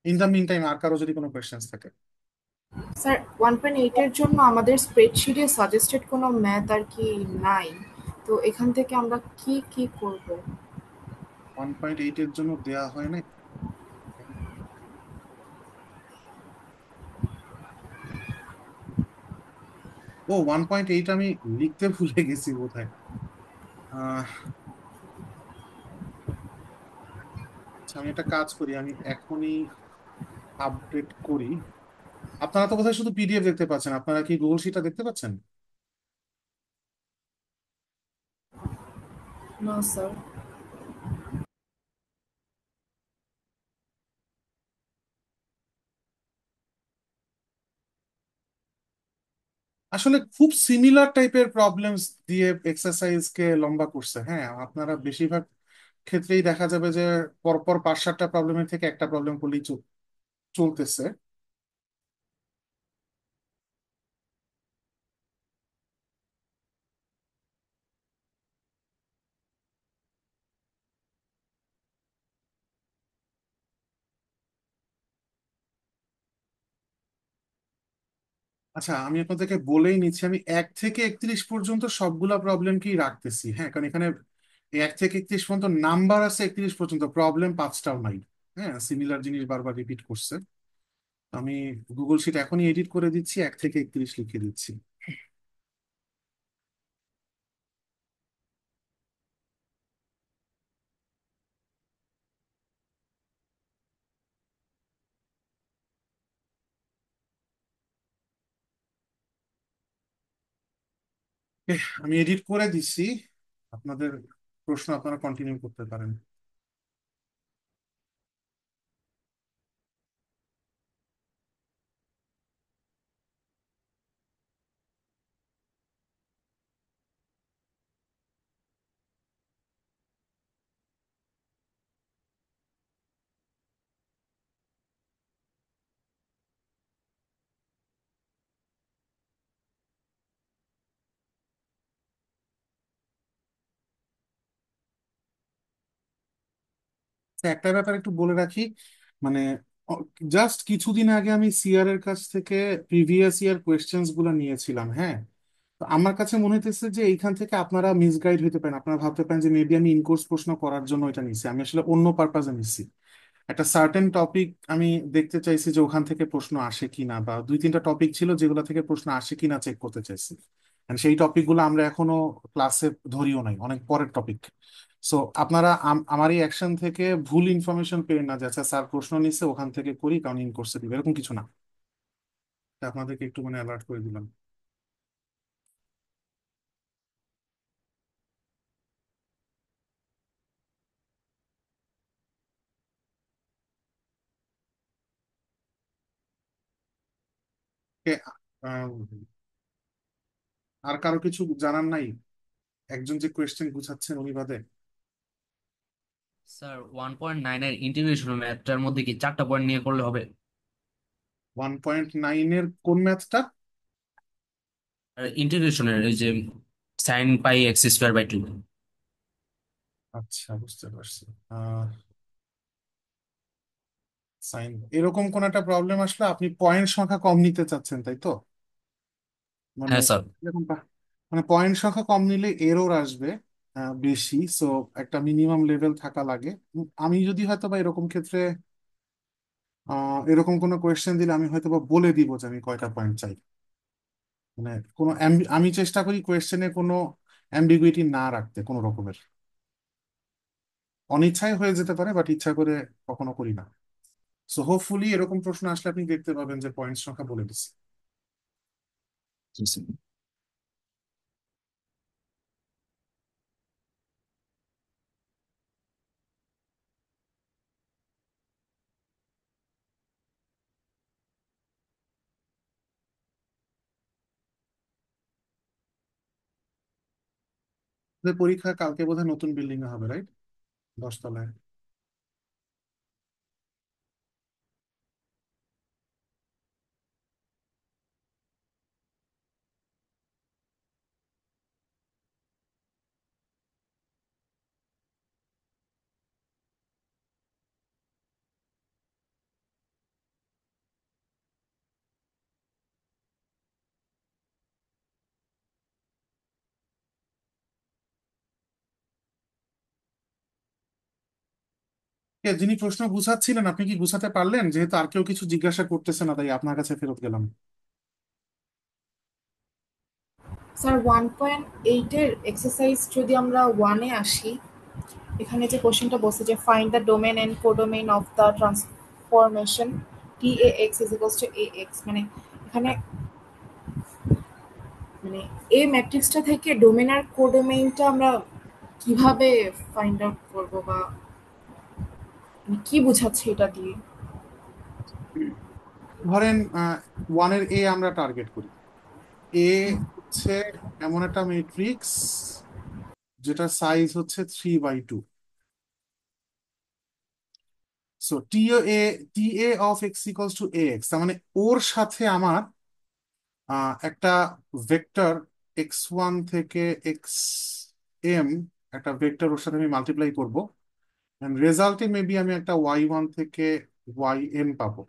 ইন দ্য মিন টাইম আর কারো যদি কোনো কোয়েশ্চেন্স থাকে। স্যার 1.8 এর জন্য আমাদের স্প্রেডশিটে সাজেস্টেড কোনো ম্যাথ আর কি নাই, তো এখান থেকে আমরা কি কি করব? 1.8 এর জন্য দেয়া হয় না। ও 1.8 আমি লিখতে ভুলে গেছি বোধহয়। আহ আচ্ছা, আমি একটা কাজ করি, আমি এখনই আপডেট করি। আপনারা তো বোধহয় শুধু পিডিএফ দেখতে পাচ্ছেন, আপনারা কি গুগল শিটটা দেখতে পাচ্ছেন? না স্যার। আসলে খুব সিমিলার টাইপের প্রবলেমস দিয়ে এক্সারসাইজ কে লম্বা করছে। হ্যাঁ, আপনারা বেশিরভাগ ক্ষেত্রেই দেখা যাবে যে পরপর 5-7টা প্রবলেমের থেকে একটা প্রবলেম করলেই চলতেছে। আচ্ছা, আমি আপনাদেরকে বলেই নিচ্ছি, আমি 1 থেকে 31 পর্যন্ত সবগুলা প্রবলেমকেই রাখতেছি। হ্যাঁ, কারণ এখানে 1 থেকে 31 পর্যন্ত নাম্বার আছে, 31 পর্যন্ত প্রবলেম 5টাও নাই। হ্যাঁ, সিমিলার জিনিস বারবার রিপিট করছে। আমি গুগল শিট এখনই এডিট করে দিচ্ছি, 1 থেকে 31 লিখে দিচ্ছি। আমি এডিট করে দিচ্ছি। আপনাদের প্রশ্ন আপনারা কন্টিনিউ করতে পারেন। তো একটা ব্যাপার একটু বলে রাখি, মানে জাস্ট কিছুদিন আগে আমি সিআর এর কাছ থেকে প্রিভিয়াস ইয়ার কোয়েশ্চেন্স গুলো নিয়েছিলাম। হ্যাঁ, তো আমার কাছে মনে হতেছে যে এইখান থেকে আপনারা মিসগাইড হতে পারেন, আপনারা ভাবতে পারেন যে মেবি আমি ইনকোর্স প্রশ্ন করার জন্য এটা নিচ্ছি। আমি আসলে অন্য পারপাজে নিচ্ছি। একটা সার্টেন টপিক আমি দেখতে চাইছি যে ওখান থেকে প্রশ্ন আসে কিনা, বা 2-3টা টপিক ছিল যেগুলো থেকে প্রশ্ন আসে কিনা চেক করতে চাইছি। And সেই টপিকগুলো আমরা এখনো ক্লাসে ধরিও নাই, অনেক পরের টপিক। সো আপনারা আমার এই অ্যাকশন থেকে ভুল ইনফরমেশন পেয়ে না যে আচ্ছা স্যার প্রশ্ন নিচ্ছে ওখান থেকে করি কারণ ইন কোর্সে দিবে, এরকম কিছু না। এটা আপনাদেরকে একটু মানে অ্যালার্ট করে দিলাম। Okay, আহ, আর কারো কিছু জানার নাই? একজন যে কোয়েশ্চেন বুঝাচ্ছেন উনি বাদে। স্যার 1.9 এর ইন্টিগ্রেশন ম্যাথটার মধ্যে কি 4টা পয়েন্ট নিয়ে করলে হবে? 1.9 এর কোন ম্যাথটা? আর ইন্টিগ্রেশনের এই যে sine pi x square by 2। আচ্ছা, বুঝতে পারছি। সাইন এরকম কোন একটা প্রবলেম আসলে আপনি পয়েন্ট সংখ্যা কম নিতে চাচ্ছেন, তাই তো? মানে হ্যাঁ স্যার। এরকম মানে পয়েন্ট সংখ্যা কম নিলে এরর আসবে বেশি। সো একটা মিনিমাম লেভেল থাকা লাগে। আমি যদি হয়তো বা এরকম ক্ষেত্রে এরকম কোনো কোয়েশ্চেন দিলে আমি হয়তো বা বলে দিব যে আমি কয়টা পয়েন্ট চাই। মানে কোনো আমি চেষ্টা করি কোয়েশ্চেনে কোনো অ্যাম্বিগুইটি না রাখতে কোনো রকমের। অনিচ্ছায় হয়ে যেতে পারে, বাট ইচ্ছা করে কখনো করি না। সো হোপফুলি এরকম প্রশ্ন আসলে আপনি দেখতে পাবেন যে পয়েন্ট সংখ্যা বলে দিচ্ছি। জি, স্যার। যে পরীক্ষা কালকে বোধহয় নতুন বিল্ডিং এ হবে, রাইট? 10 তলায়। যিনি প্রশ্ন গুছাচ্ছিলেন আপনি কি গুছাতে পারলেন? যেহেতু আর কেউ কিছু জিজ্ঞাসা করতেছে না, তাই আপনার কাছে ফেরত গেলাম। স্যার 1.8-এর এক্সারসাইজ যদি আমরা 1-এ আসি, এখানে যে কোশ্চেনটা বলছে যে find the domain and codomain of the transformation TAX is equals to AX, মানে এখানে মানে এই ম্যাট্রিক্সটা থেকে ডোমেন আর কোডোমেইনটা আমরা কিভাবে ফাইন্ড আউট করব, বা কি বোঝাচ্ছে এটা দিয়ে? ধরেন 1-এর আমরা টার্গেট করি। এ হচ্ছে এমন একটা ম্যাট্রিক্স যেটা সাইজ হচ্ছে 3/2। So TA of x = AX, তার মানে ওর সাথে আমার একটা ভেক্টর x1 থেকে xm, একটা ভেক্টর ওর সাথে আমি মাল্টিপ্লাই করব, রেজাল্টে মেবি আমি একটা y1 থেকে yn পাবো।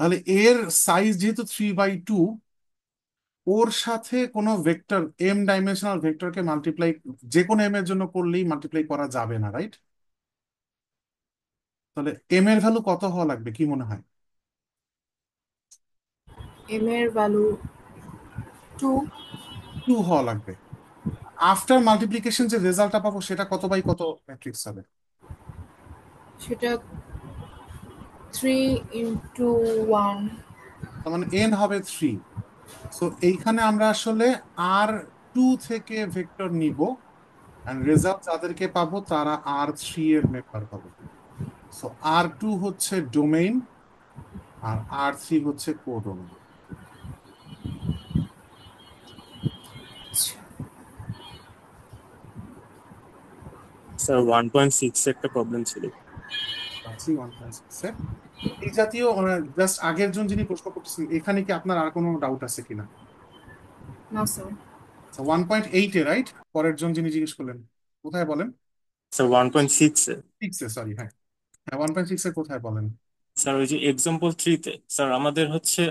তাহলে এর সাইজ যেহেতু 3/2, ওর সাথে কোনো ভেক্টর ডাইমেনশনাল ভেক্টরকে মাল্টিপ্লাই যে কোনো এর জন্য করলেই মাল্টিপ্লাই করা যাবে না, রাইট? তাহলে এর ভ্যালু কত হওয়া লাগবে কি মনে হয়? এম এর ভ্যালু 2। 2 হওয়া লাগবে। আফটার মাল্টিপ্লিকেশন যে রেজাল্টটা পাবো সেটা কত বাই কত ম্যাট্রিক্স হবে? সেটা 3 × 1। তার মানে এন হবে 3। সো এইখানে আমরা আসলে R2 থেকে ভেক্টর নিব, এন্ড রেজাল্ট যাদেরকে পাবো তারা R3 এর মেম্বার পাবো। সো R2 হচ্ছে ডোমেইন আর R3 হচ্ছে কোডোমেইন। স্যার 1.6 একটা প্রবলেম ছিল। আছি 1.6 এর এই জাতীয় জাস্ট আগের জন যিনি প্রশ্ন করতেছেন এখানে কি আপনার আর কোনো ডাউট আছে কিনা? না স্যার। 1.8 এ, রাইট? পরের জন যিনি জিজ্ঞেস করলেন কোথায় বলেন? স্যার 1.6 এ। 6 এ, সরি, হ্যাঁ হ্যাঁ 1.6 এ কোথায় বলেন? স্যার ওই যে এক্সাম্পল 3-তে স্যার আমাদের হচ্ছে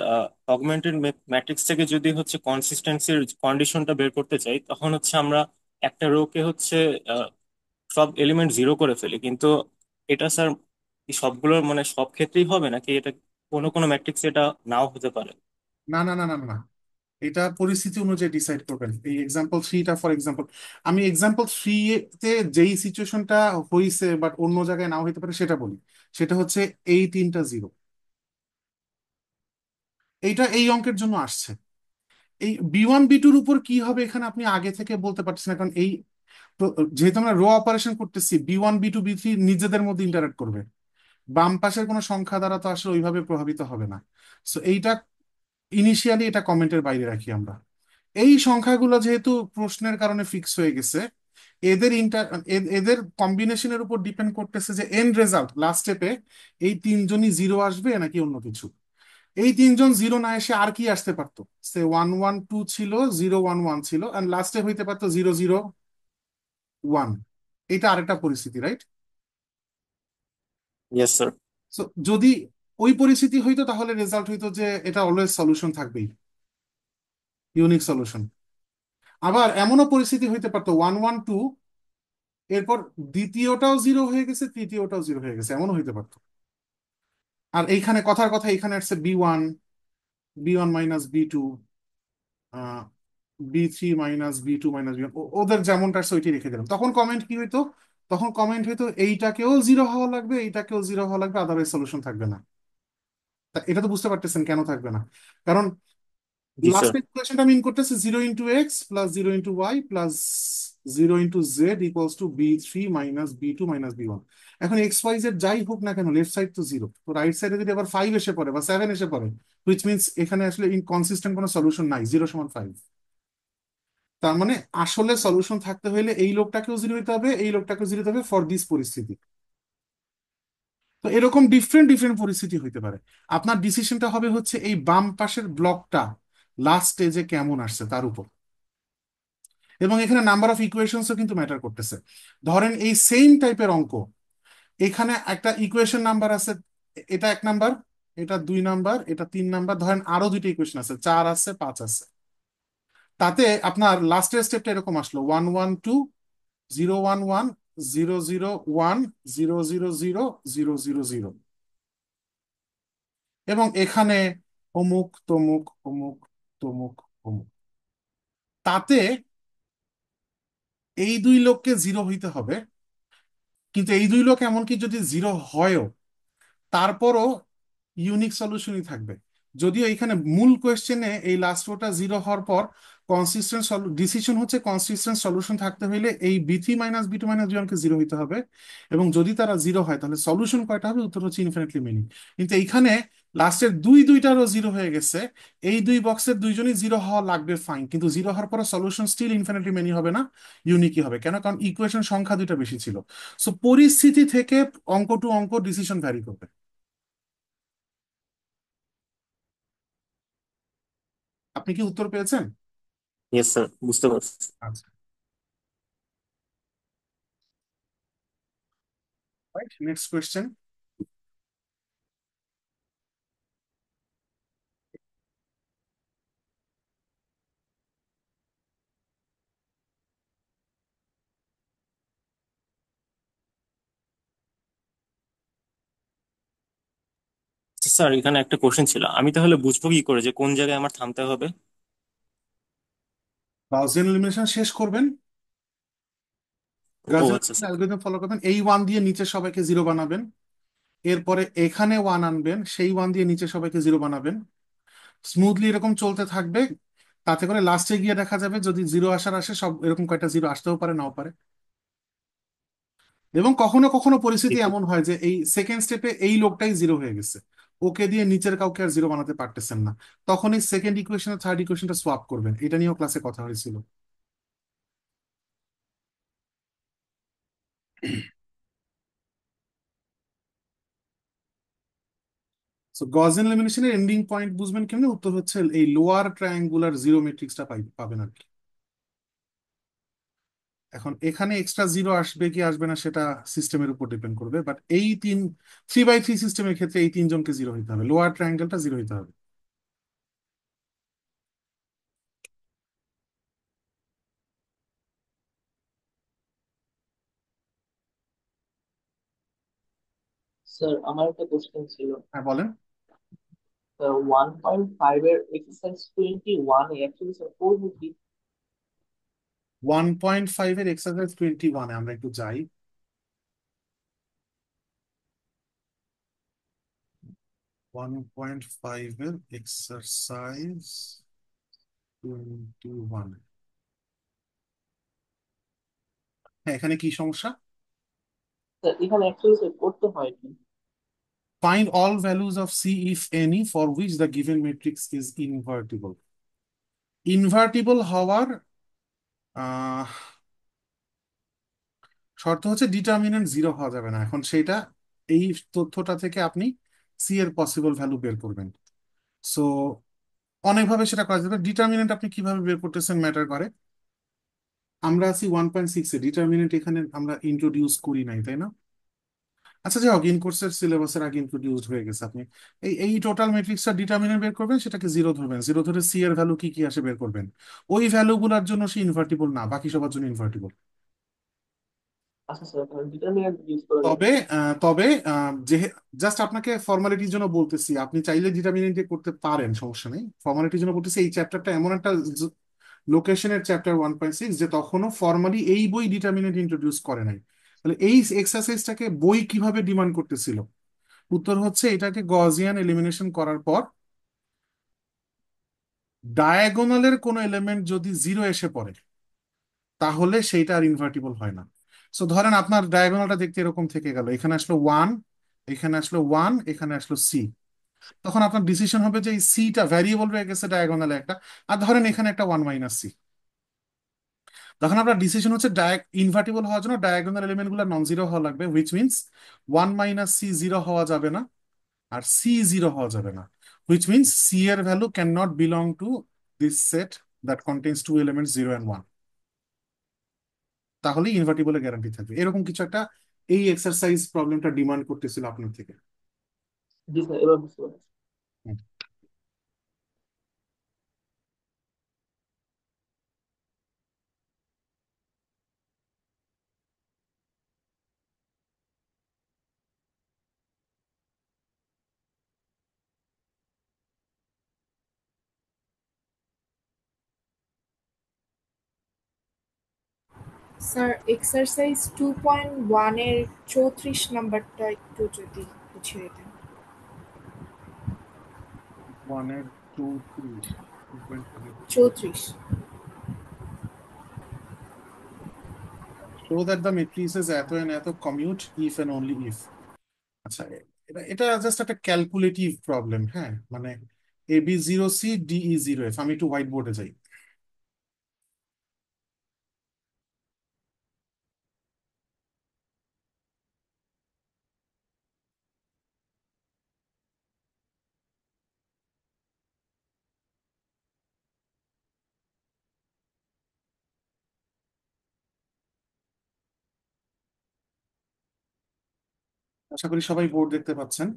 অগমেন্টেড ম্যাট্রিক্স থেকে যদি হচ্ছে কনসিস্টেন্সির কন্ডিশনটা বের করতে চাই, তখন হচ্ছে আমরা একটা রোকে হচ্ছে সব এলিমেন্ট জিরো করে ফেলি, কিন্তু এটা স্যার কি সবগুলোর মানে সব ক্ষেত্রেই হবে নাকি এটা কোনো কোনো ম্যাট্রিক্স এটা নাও হতে পারে? না না না না না, এটা পরিস্থিতি অনুযায়ী ডিসাইড করবেন। এই এক্সাম্পল 3টা ফর এক্সাম্পল, আমি এক্সাম্পল 3 তে যেই সিচুয়েশনটা হয়েছে বাট অন্য জায়গায় নাও হতে পারে সেটা বলি। সেটা হচ্ছে এই 3টা জিরো, এইটা এই অঙ্কের জন্য আসছে। এই B1 B2-র উপর কি হবে এখানে আপনি আগে থেকে বলতে পারছেন না, কারণ এই যেহেতু আমরা রো অপারেশন করতেছি, B1 B2 B3 নিজেদের মধ্যে ইন্টারাক্ট করবে, বাম পাশের কোনো সংখ্যা দ্বারা তো আসলে ওইভাবে প্রভাবিত হবে না। সো এইটা ইনিশিয়ালি এটা কমেন্টের বাইরে রাখি আমরা। এই সংখ্যাগুলো যেহেতু প্রশ্নের কারণে ফিক্স হয়ে গেছে, এদের এদের কম্বিনেশনের উপর ডিপেন্ড করতেছে যে এন্ড রেজাল্ট লাস্ট স্টেপে এই তিনজনই জিরো আসবে নাকি অন্য কিছু। এই তিনজন জিরো না এসে আর কি আসতে পারতো? সে 1 1 2 ছিল, 0 1 1 ছিল, আর লাস্টে হইতে পারতো 0 0 1। এটা আরেকটা পরিস্থিতি, রাইট? Yes sir. সো যদি ওই পরিস্থিতি হইতো তাহলে রেজাল্ট হইতো যে এটা অলওয়েজ সলিউশন থাকবেই, ইউনিক সলিউশন। আবার এমনও পরিস্থিতি হইতে পারতো 1 1 2, এরপর দ্বিতীয়টাও জিরো হয়ে গেছে, তৃতীয়টাও জিরো হয়ে গেছে, এমনও হইতে পারতো। আর এইখানে কথার কথা এখানে আসছে B1 B1 - B2, B3 - B2 - B1, ওদের যেমনটা আসছে ওইটি রেখে দিলাম। তখন কমেন্ট কি হইতো? তখন কমেন্ট হইতো এইটাকেও জিরো হওয়া লাগবে, এইটাকেও জিরো হওয়া লাগবে, আদারওয়াইজ সলিউশন থাকবে না। এটা তো বুঝতে পারতেছেন কেন থাকবে না? কারণ জি স্যার। লাস্ট ইকুয়েশনটা মিন করতেছে 0 × x + 0 × y + 0 × z = B3 - B2 - B1। এখন XYZ যাই হোক না কেন লেফট সাইড তো জিরো, তো রাইট সাইডে যদি আবার 5 এসে পড়ে বা 7 এসে পড়ে, হুইচ মিনস এখানে আসলে ইনকনসিস্টেন্ট কোনো সলিউশন নাই, 0 = 5। তার মানে আসলে সলিউশন থাকতে হলে এই লোকটাকেও জিরো হইতে হবে, এই লোকটাকেও জিরো হতে হবে ফর দিস পরিস্থিতি। তো এরকম ডিফারেন্ট ডিফারেন্ট পরিস্থিতি হইতে পারে। আপনার ডিসিশনটা হবে হচ্ছে এই বাম পাশের ব্লকটা লাস্ট স্টেজে কেমন আসছে তার উপর। এবং এখানে নাম্বার অফ ইকুয়েশনসও কিন্তু ম্যাটার করতেছে। ধরেন এই সেম টাইপের অঙ্ক, এখানে একটা ইকুয়েশন নাম্বার আছে, এটা 1 নাম্বার, এটা 2 নাম্বার, এটা 3 নাম্বার, ধরেন আরো দুইটা ইকুয়েশন আছে, 4 আছে, 5 আছে। তাতে আপনার লাস্টের স্টেপটা এরকম আসলো 1 1 2 0 1 1 0 0 1 0 0 0 0 0 0। এবং এখানে অমুক তমুক অমুক তমুক অমুক। তাতে এই দুই লোককে জিরো হইতে হবে, কিন্তু এই দুই লোক এমনকি যদি জিরো হয়ও তারপরও ইউনিক সলিউশনই থাকবে। যদিও এখানে মূল কোয়েশ্চেনে এই লাস্ট রোটা জিরো হওয়ার পর কনসিস্টেন্ট ডিসিশন হচ্ছে কনসিস্টেন্ট সলিউশন থাকতে হইলে এই বি3 - বি2 - বি1 কে জিরো হইতে হবে। এবং যদি তারা জিরো হয় তাহলে সলিউশন কয়টা হবে, উত্তর হচ্ছে ইনফিনিটলি মেনি। কিন্তু এইখানে লাস্টের দুইটারও জিরো হয়ে গেছে, এই দুই বক্সের দুইজনই জিরো হওয়া লাগবে, ফাইন, কিন্তু জিরো হওয়ার পরে সলিউশন স্টিল ইনফিনিটলি মেনি হবে না, ইউনিকই হবে। কেন? কারণ ইকুয়েশন সংখ্যা দুইটা বেশি ছিল। সো পরিস্থিতি থেকে অঙ্ক টু অঙ্ক ডিসিশন ভ্যারি করবে। আপনি কি উত্তর পেয়েছেন? ইয়েস স্যার, বুঝতে পারছি। আচ্ছা, রাইট, নেক্সট কোয়েশ্চেন। স্যার এখানে একটা কোশ্চেন ছিল, আমি তাহলে বুঝবো কি করে যে কোন জায়গায় আমার থামতে হবে? গাউসিয়ান এলিমিনেশন শেষ করবেন, ও গাউসিয়ান আচ্ছা স্যার। অ্যালগরিদম ফলো করবেন, এই ওয়ান দিয়ে নিচে সবাইকে জিরো বানাবেন, এরপরে এখানে ওয়ান আনবেন, সেই ওয়ান দিয়ে নিচে সবাইকে জিরো বানাবেন, স্মুথলি এরকম চলতে থাকবে। তাতে করে লাস্টে গিয়ে দেখা যাবে যদি জিরো আসার আসে, সব এরকম কয়টা জিরো আসতেও পারে, নাও পারে। এবং কখনো কখনো পরিস্থিতি ঠিক এমন হয় যে এই সেকেন্ড স্টেপে এই লোকটাই জিরো হয়ে গেছে, ওকে দিয়ে নিচের কাউকে আর জিরো বানাতে পারতেছেন না, তখন এই সেকেন্ড ইকুয়েশন থার্ড ইকুয়েশনটা সোয়াপ করবেন। এটা নিয়েও ক্লাসে কথা হয়েছিল। সো গজেন এলিমিনেশনের এন্ডিং পয়েন্ট বুঝবেন কেমনে? উত্তর হচ্ছে এই লোয়ার ট্রায়াঙ্গুলার জিরো ম্যাট্রিক্সটা পাবেন আর কি। এখন এখানে এক্সট্রা জিরো আসবে কি আসবে না সেটা সিস্টেমের উপর ডিপেন্ড করবে, বাট এই 3 বাই 3 সিস্টেমের ক্ষেত্রে এই তিনজনকে জিরো হইতে হবে, লোয়ার ট্রায়াঙ্গেলটা জিরো হইতে হবে। স্যার আমার একটা কোশ্চেন ছিল। হ্যাঁ, বলেন। 1.5 এর এক্সারসাইজ 21 এ অ্যাকচুয়ালি স্যার করবো কি? 1.5 এর এক্সারসাইজ 21-এ আমরা একটু যাই। 1.5 এর এক্সারসাইজ 21। হ্যাঁ, এখানে কি সমস্যা? স্যার এখানে অ্যাকচুয়ালি স্যার করতে হয় কি? Find all values of C if any for which the given matrix is invertible. Invertible হওয়ার আহ শর্ত হচ্ছে ডিটারমিনেন্ট জিরো হওয়া যাবে না। এখন সেটা এই তথ্যটা থেকে আপনি সি এর পসিবল ভ্যালু বের করবেন। সো অনেকভাবে সেটা করা যাবে। ডিটারমিনেন্ট আপনি কিভাবে বের করতেছেন ম্যাটার করে। আমরা আছি 1.6-এ, ডিটারমিনেন্ট এখানে আমরা ইন্ট্রোডিউস করি নাই, তাই না? আচ্ছা, যাই হোক, ইন কোর্সের সিলেবাসের আগে ইন্ট্রোডিউসড হয়ে গেছে। আপনি এই এই টোটাল ম্যাট্রিক্সটা ডিটারমিনেন্ট বের করবেন, সেটাকে জিরো ধরবেন, জিরো ধরে সি এর ভ্যালু কি কি আসে বের করবেন। ওই ভ্যালুগুলোর জন্য সে ইনভার্টিবল না, বাকি সবার জন্য ইনভার্টিবল। আচ্ছা স্যার, তাহলে ডিটারমিনেন্ট ইউজ করা যাবে। তবে যে জাস্ট আপনাকে ফর্মালিটির জন্য বলতেছি, আপনি চাইলে ডিটারমিনেন্ট করতে পারেন, সমস্যা নেই। ফর্মালিটির জন্য বলতেছি, এই চ্যাপ্টারটা এমন একটা লোকেশনের চ্যাপ্টার 1.6 যে তখনও ফর্মালি এই বই ডিটারমিনেন্ট ইন্ট্রোডিউস করে নাই। তাহলে এই এক্সারসাইজটাকে বই কিভাবে ডিমান্ড করতেছিল? উত্তর হচ্ছে এটাকে গজিয়ান এলিমিনেশন করার পর ডায়াগোনালের কোনো এলিমেন্ট যদি জিরো এসে পড়ে তাহলে সেইটা আর ইনভার্টিবল হয় না। সো ধরেন আপনার ডায়াগোনালটা দেখতে এরকম থেকে গেল, এখানে আসলো ওয়ান, এখানে আসলো ওয়ান, এখানে আসলো সি। তখন আপনার ডিসিশন হবে যে এই সিটা ভ্যারিয়েবল রয়ে গেছে ডায়াগোনালে একটা, আর ধরেন এখানে একটা 1 - সি। তখন আপনার ডিসিশন হচ্ছে ইনভার্টিবল হওয়ার জন্য ডায়াগোনাল এলিমেন্ট গুলো নন জিরো হওয়া লাগবে, হুইচ মিনস 1 - c জিরো হওয়া যাবে না, আর সি জিরো হওয়া যাবে না, হুইচ মিনস সি এর value can not belong to this set that contains two elements 0 and 1। তাহলেই ইনভার্টিবলের গ্যারান্টি থাকবে। এরকম কিছু একটা এই এক্সারসাইজ প্রবলেমটা ডিমান্ড করতেছিল আপনার থেকে। জি স্যার, এবার বুঝতে পারছি। হুম। স্যার এক্সারসাইজ 2.1 এর 34 নাম্বারটা একটু যদি বুঝিয়ে দিতেন। 1 এর 2 3 34। show that the matrices এত and এত commute if and only if। আচ্ছা, এটা এটা জাস্ট একটা ক্যালকুলেটিভ প্রবলেম। হ্যাঁ, মানে AB0C DE0F। আমি একটু হোয়াইট বোর্ডে যাই। আশা করি সবাই বোর্ড দেখতে পাচ্ছেন।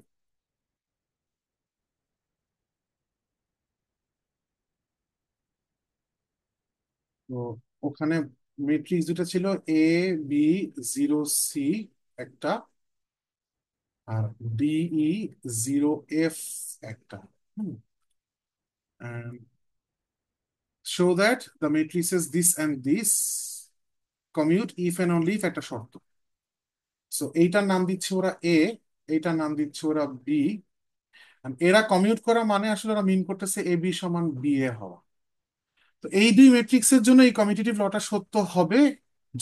তো ওখানে মেট্রিক্স দুটো ছিল, AB0C একটা, আর DE0F একটা। show that the matrices this and this commute if and only if একটা শর্ত। সো এইটার নাম দিচ্ছে ওরা এ, এইটার নাম দিচ্ছে ওরা বি। এরা কমিউট করা মানে আসলে ওরা মিন করতেছে এ বি সমান বি এ হওয়া। তো এই দুই ম্যাট্রিক্সের জন্য এই কমিউটেটিভ লটা সত্য হবে,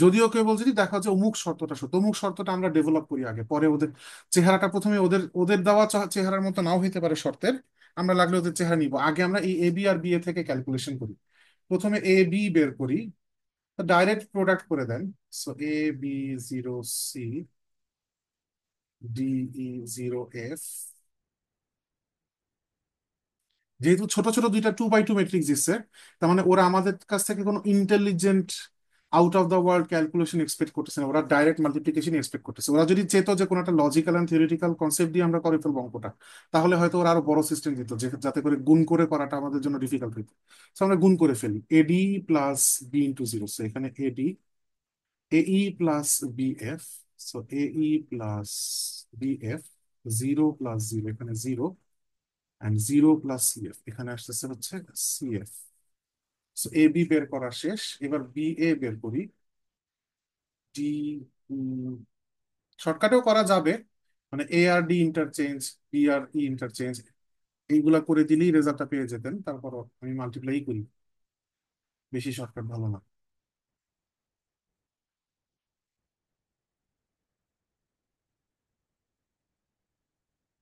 যদিও কেবল যদি দেখা যায় অমুক শর্তটা সত্য। অমুক শর্তটা আমরা ডেভেলপ করি আগে, পরে ওদের চেহারাটা প্রথমে ওদের ওদের দেওয়া চেহারার মতো নাও হইতে পারে শর্তের, আমরা লাগলে ওদের চেহারা নিব। আগে আমরা এই A B R B A থেকে ক্যালকুলেশন করি। প্রথমে এ বি বের করি, ডাইরেক্ট প্রোডাক্ট করে দেন। সো AB0C DE0F, যেহেতু ছোট ছোট দুইটা 2x2 ম্যাট্রিক্স দিচ্ছে, তার মানে ওরা আমাদের কাছ থেকে কোনো intelligent out of the world calculation expect করতেছে না, ওরা ডাইরেক্ট মাল্টিপ্লিকেশন এক্সপেক্ট করতেছে। ওরা যদি চেত যে কোনো একটা লজিক্যাল অ্যান্ড থিওরিটিক্যাল কনসেপ্ট দিয়ে আমরা করে ফেলবো অঙ্কটা, তাহলে হয়তো ওরা আরো বড় সিস্টেম দিত, যাতে করে গুণ করে করাটা আমাদের জন্য ডিফিকাল্ট হইতো। তো আমরা গুণ করে ফেলি, AD plus B into zero. So এখানে AD, AE plus BF, so AE plus BF, 0 plus 0 এখানে 0, অ্যান্ড 0 প্লাস CF এখানে আসতেছে হচ্ছে CF। সো AB বের করা শেষ, এবার BA বের করি। ডি শর্টকাটেও করা যাবে, মানে এ আর ডি ইন্টারচেঞ্জ, বি আর ই ইন্টারচেঞ্জ, এইগুলা করে দিলেই রেজাল্টটা পেয়ে যেতেন। তারপর আমি মাল্টিপ্লাই করি, বেশি শর্টকাট ভালো না।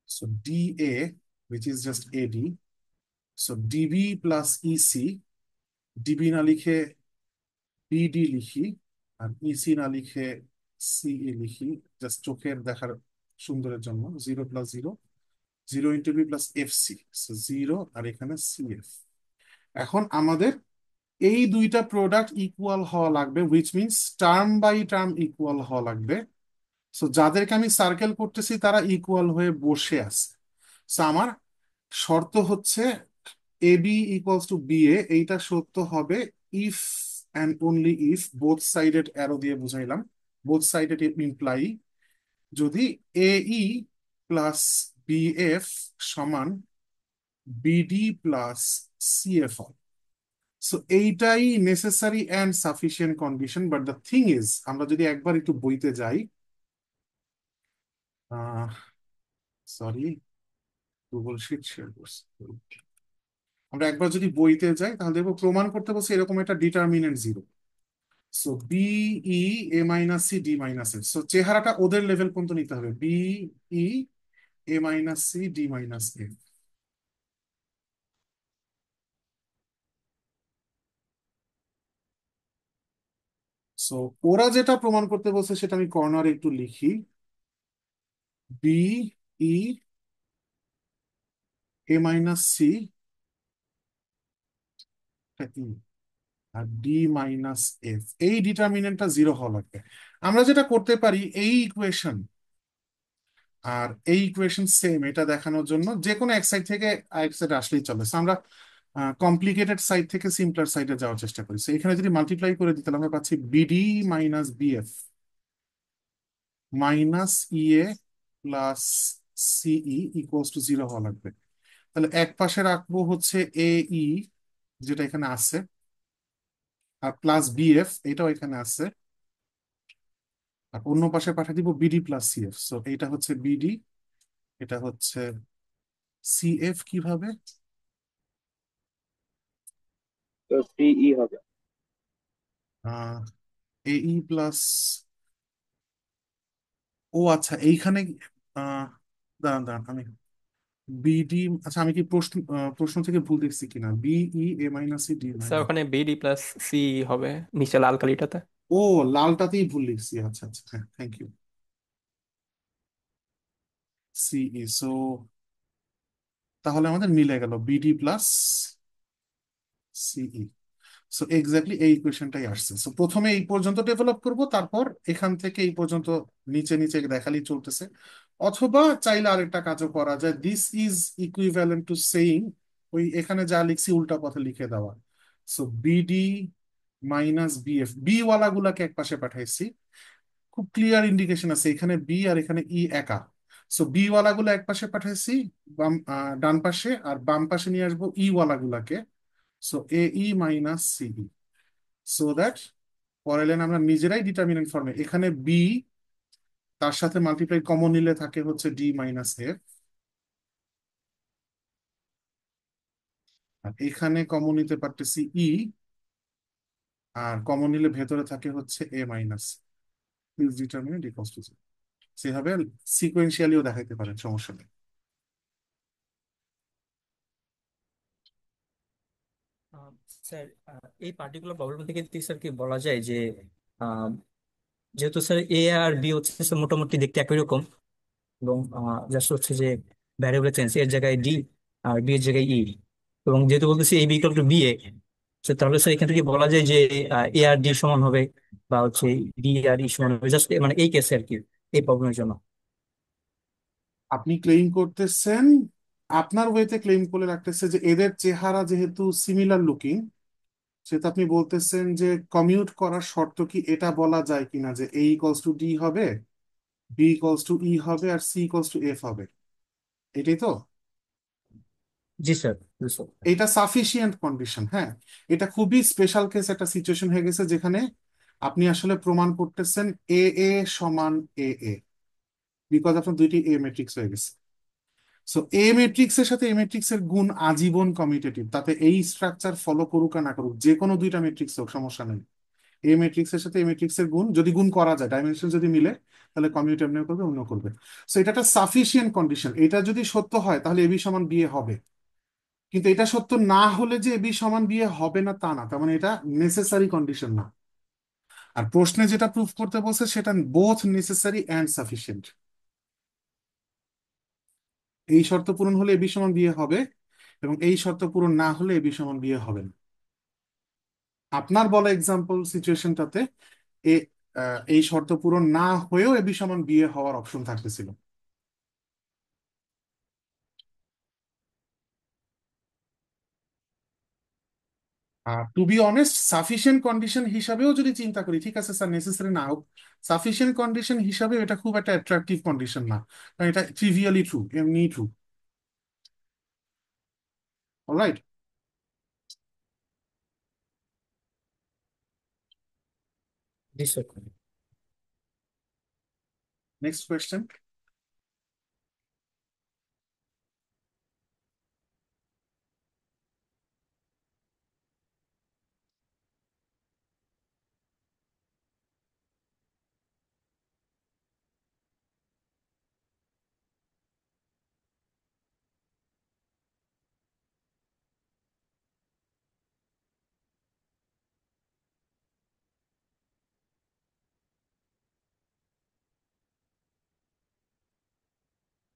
So DA, which is just AD, so DB plus EC, DB না লিখে বিডি লিখি, আর ইসি না লিখে সিই লিখি, জাস্ট চোখের দেখার সুন্দরের জন্য। 0 প্লাস 0, 0 × বি প্লাস FC, 0, আর এখানে CF। এখন আমাদের এই দুইটা প্রোডাক্ট ইকুয়াল হওয়া লাগবে, which means term by term equal হওয়া লাগবে। সো যাদেরকে আমি সার্কেল করতেছি তারা ইকুয়াল হয়ে বসে আছে। সো আমার শর্ত হচ্ছে AB ইকুয়ালস টু BA, এইটা সত্য হবে if and only if, both sided arrow দিয়ে বুঝাইলাম, বোথ সাইডেড ইমপ্লাই, যদি AE প্লাস BF সমান BD প্লাস CF হয়। সো এইটাই necessary and sufficient condition. But the thing is, আমরা যদি একবার একটু বইতে যাই, সরি গুগল শিট শেয়ার করছি, আমরা একবার যদি বইতে যাই তাহলে দেখবো প্রমাণ করতে বলছে এরকম একটা determinant 0। So BE A - C D - F, so চেহারাটা ওদের লেভেল পর্যন্ত নিতে হবে, BE A - C D - F। So ওরা যেটা প্রমাণ করতে বলছে সেটা আমি কর্নারে একটু লিখি। বি ই এ মাইনাস সি আর ডি মাইনাস এফ, এই ডিটারমিনেন্টটা জিরো হওয়া লাগবে। আমরা যেটা করতে পারি, এই ইকুয়েশন আর এই ইকুয়েশন সেম এটা দেখানোর জন্য যে কোনো এক সাইড থেকে আরেক সাইড আসলেই চলে। So আমরা কমপ্লিকেটেড সাইড থেকে সিম্পলার সাইডে যাওয়ার চেষ্টা করি। So এখানে যদি মাল্টিপ্লাই করে দিতে আমরা পাচ্ছি BD minus BF minus EA plus CE equals to zero হওয়া লাগবে। তাহলে এক পাশে রাখবো হচ্ছে এ ই, যেটা এখানে আছে, আর প্লাস বিএফ এটাও এখানে আছে, আর অন্য পাশে পাঠিয়ে দিব বিডি প্লাস সিএফ। সো এটা হচ্ছে বিডি, এটা হচ্ছে সিএফ। কিভাবে? তো সিই হবে। এই প্লাস, ও আচ্ছা এইখানে আহ দাঁড়ান দাঁড়ান, আমি বিডি, আচ্ছা আমি কি প্রশ্ন থেকে ভুল দেখছি কিনা, BE A minus C D sir minus, ওখানে বিডি প্লাস সি হবে নিচে লাল কালিটাতে। ও লালটাতেই ভুল লিখছি, আচ্ছা আচ্ছা, হ্যাঁ থ্যাংক ইউ। সিই, সো তাহলে আমাদের মিলে গেল বিডি প্লাস সিই। সো এক্স্যাক্টলি এই ইকুয়েশনটাই আসছে। সো প্রথমে এই পর্যন্ত ডেভেলপ করব, তারপর এখান থেকে এই পর্যন্ত নিচে নিচে দেখালেই চলতেছে। অথবা চাইলে আরেকটা কাজও করা যায়, this is equivalent to saying ওই এখানে যা লিখছি উল্টা পথে লিখে দেওয়া। So BD minus BF, B ওয়ালা গুলাকে এক পাশে পাঠাইছি, খুব ক্লিয়ার ইন্ডিকেশন আছে এখানে বি আর এখানে ই একা। সো বি ওয়ালা গুলো এক পাশে পাঠাইছি, বাম ডান পাশে, আর বাম পাশে নিয়ে আসবো ই ওয়ালা গুলাকে। সো এ ই মাইনাস সিই, সো দ্যাট পরের লাইন আমরা নিজেরাই ডিটারমিনেন্ট ফর্মে, এখানে বি তার সাথে মাল্টিপ্লাই কমন নিলে থাকে হচ্ছে ডি মাইনাস এফ, আর এখানে কমন নিতে পারতেছি ই, আর কমন নিলে ভেতরে থাকে হচ্ছে A minus, please determinant equals to, সেভাবে সিকোয়েন্সিয়ালিও দেখাইতে পারেন, সমস্যা নেই। আহ, স্যার এই পার্টিকুলার প্রবলেম থেকে যদি স্যার কি বলা যায় যে আহ, যেহেতু স্যার এ আর বি হচ্ছে স্যার মোটামুটি দেখতে একই রকম এবং জাস্ট হচ্ছে যে ভ্যারিয়েবল চেঞ্জ, এর জায়গায় ডি আর বি এর জায়গায় ই, এবং যেহেতু বলতেছি A B equal to B A, তাহলে স্যার এখান থেকে বলা যায় যে এ আর ডি সমান হবে বা হচ্ছে বি আর ই সমান হবে, জাস্ট মানে এই কেসে আর কি, এই প্রবলেমের জন্য। আপনি ক্লেম করতেছেন, আপনার ওয়েতে ক্লেম করে রাখতেছে যে এদের চেহারা যেহেতু সিমিলার লুকিং, সেটা আপনি বলতেছেন যে কমিউট করার শর্ত কি এটা বলা যায় কিনা যে এ ইকলস টু ডি হবে, বি ইকলস টু ই হবে, আর সি ইকলস টু এফ হবে, এটাই তো? জি স্যার, জি স্যার। এটা সাফিসিয়েন্ট কন্ডিশন, হ্যাঁ। এটা খুবই স্পেশাল কেস একটা সিচুয়েশন হয়ে গেছে যেখানে আপনি আসলে প্রমাণ করতেছেন এ এ সমান এ এ, বিকজ আপনার দুইটি এ ম্যাট্রিক্স হয়ে গেছে। সো এ ম্যাট্রিক্স এর সাথে এ ম্যাট্রিক্স এর গুণ আজীবন কমিউটেটিভ, তাতে এই স্ট্রাকচার ফলো করুক আর না করুক, যে কোনো দুইটা ম্যাট্রিক্স হোক সমস্যা নেই। এ ম্যাট্রিক্স এর সাথে এ ম্যাট্রিক্স এর গুণ যদি গুণ করা যায়, ডাইমেনশন যদি মিলে, তাহলে কমিউট এমনি করবে, অন্য করবে। সো এটা একটা সাফিসিয়েন্ট কন্ডিশন, এটা যদি সত্য হয় তাহলে এবি সমান বিয়ে হবে। কিন্তু এটা সত্য না হলে যে এবি সমান বিয়ে হবে না তা না, তার মানে এটা নেসেসারি কন্ডিশন না। আর প্রশ্নে যেটা প্রুফ করতে বলছে সেটা বোথ নেসেসারি অ্যান্ড সাফিসিয়েন্ট। এই শর্ত পূরণ হলে এবি সমান বিয়ে হবে, এবং এই শর্ত পূরণ না হলে এবি সমান বিয়ে হবে না। আপনার বলা এক্সাম্পল সিচুয়েশনটাতে এ এই শর্ত পূরণ না হয়েও এবি সমান বিয়ে হওয়ার অপশন থাকতেছিল। আর to be honest, sufficient condition হিসাবেও যদি চিন্তা করি, ঠিক আছে স্যার নেসেসারি না হোক, সাফিসিয়েন্ট কন্ডিশন হিসাবে এটা খুব একটা অ্যাট্রাকটিভ কন্ডিশন না, কারণ এটা ট্রিভিয়ালি ট্রু, এমনি ট্রু। অলরাইট, জি স্যার। Next question.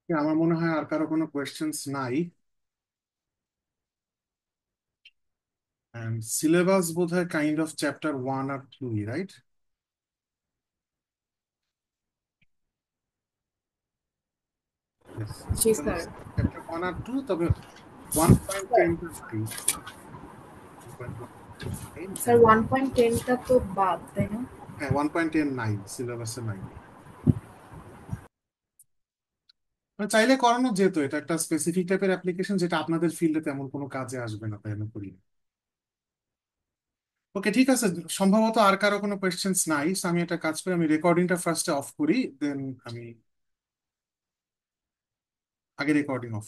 আমার মনে হয় আর কারো কোনো কোয়েশ্চেন্স নাই। সিলেবাস বোধ হয় কাইন্ড অফ চ্যাপ্টার 1 আর 2, রাইট? জি স্যার। চ্যাপ্টার 1 আর 2, তবে 1.10টা নাই। স্যার 1.10টা তো বাদ, তাই না? হ্যাঁ, 1.10 নাই, সিলেবাসে নাই। চাইলে করানো যেত, এটা একটা স্পেসিফিক টাইপের অ্যাপ্লিকেশন যেটা আপনাদের ফিল্ডে তেমন কোনো কাজে আসবে না, তাই আমি করি। ওকে, ঠিক আছে। সম্ভবত আর কারো কোনো কোয়েশ্চেন্স নাই, so আমি একটা কাজ করি, আমি রেকর্ডিংটা ফার্স্টে অফ করি, দেন আমি আগে রেকর্ডিং অফ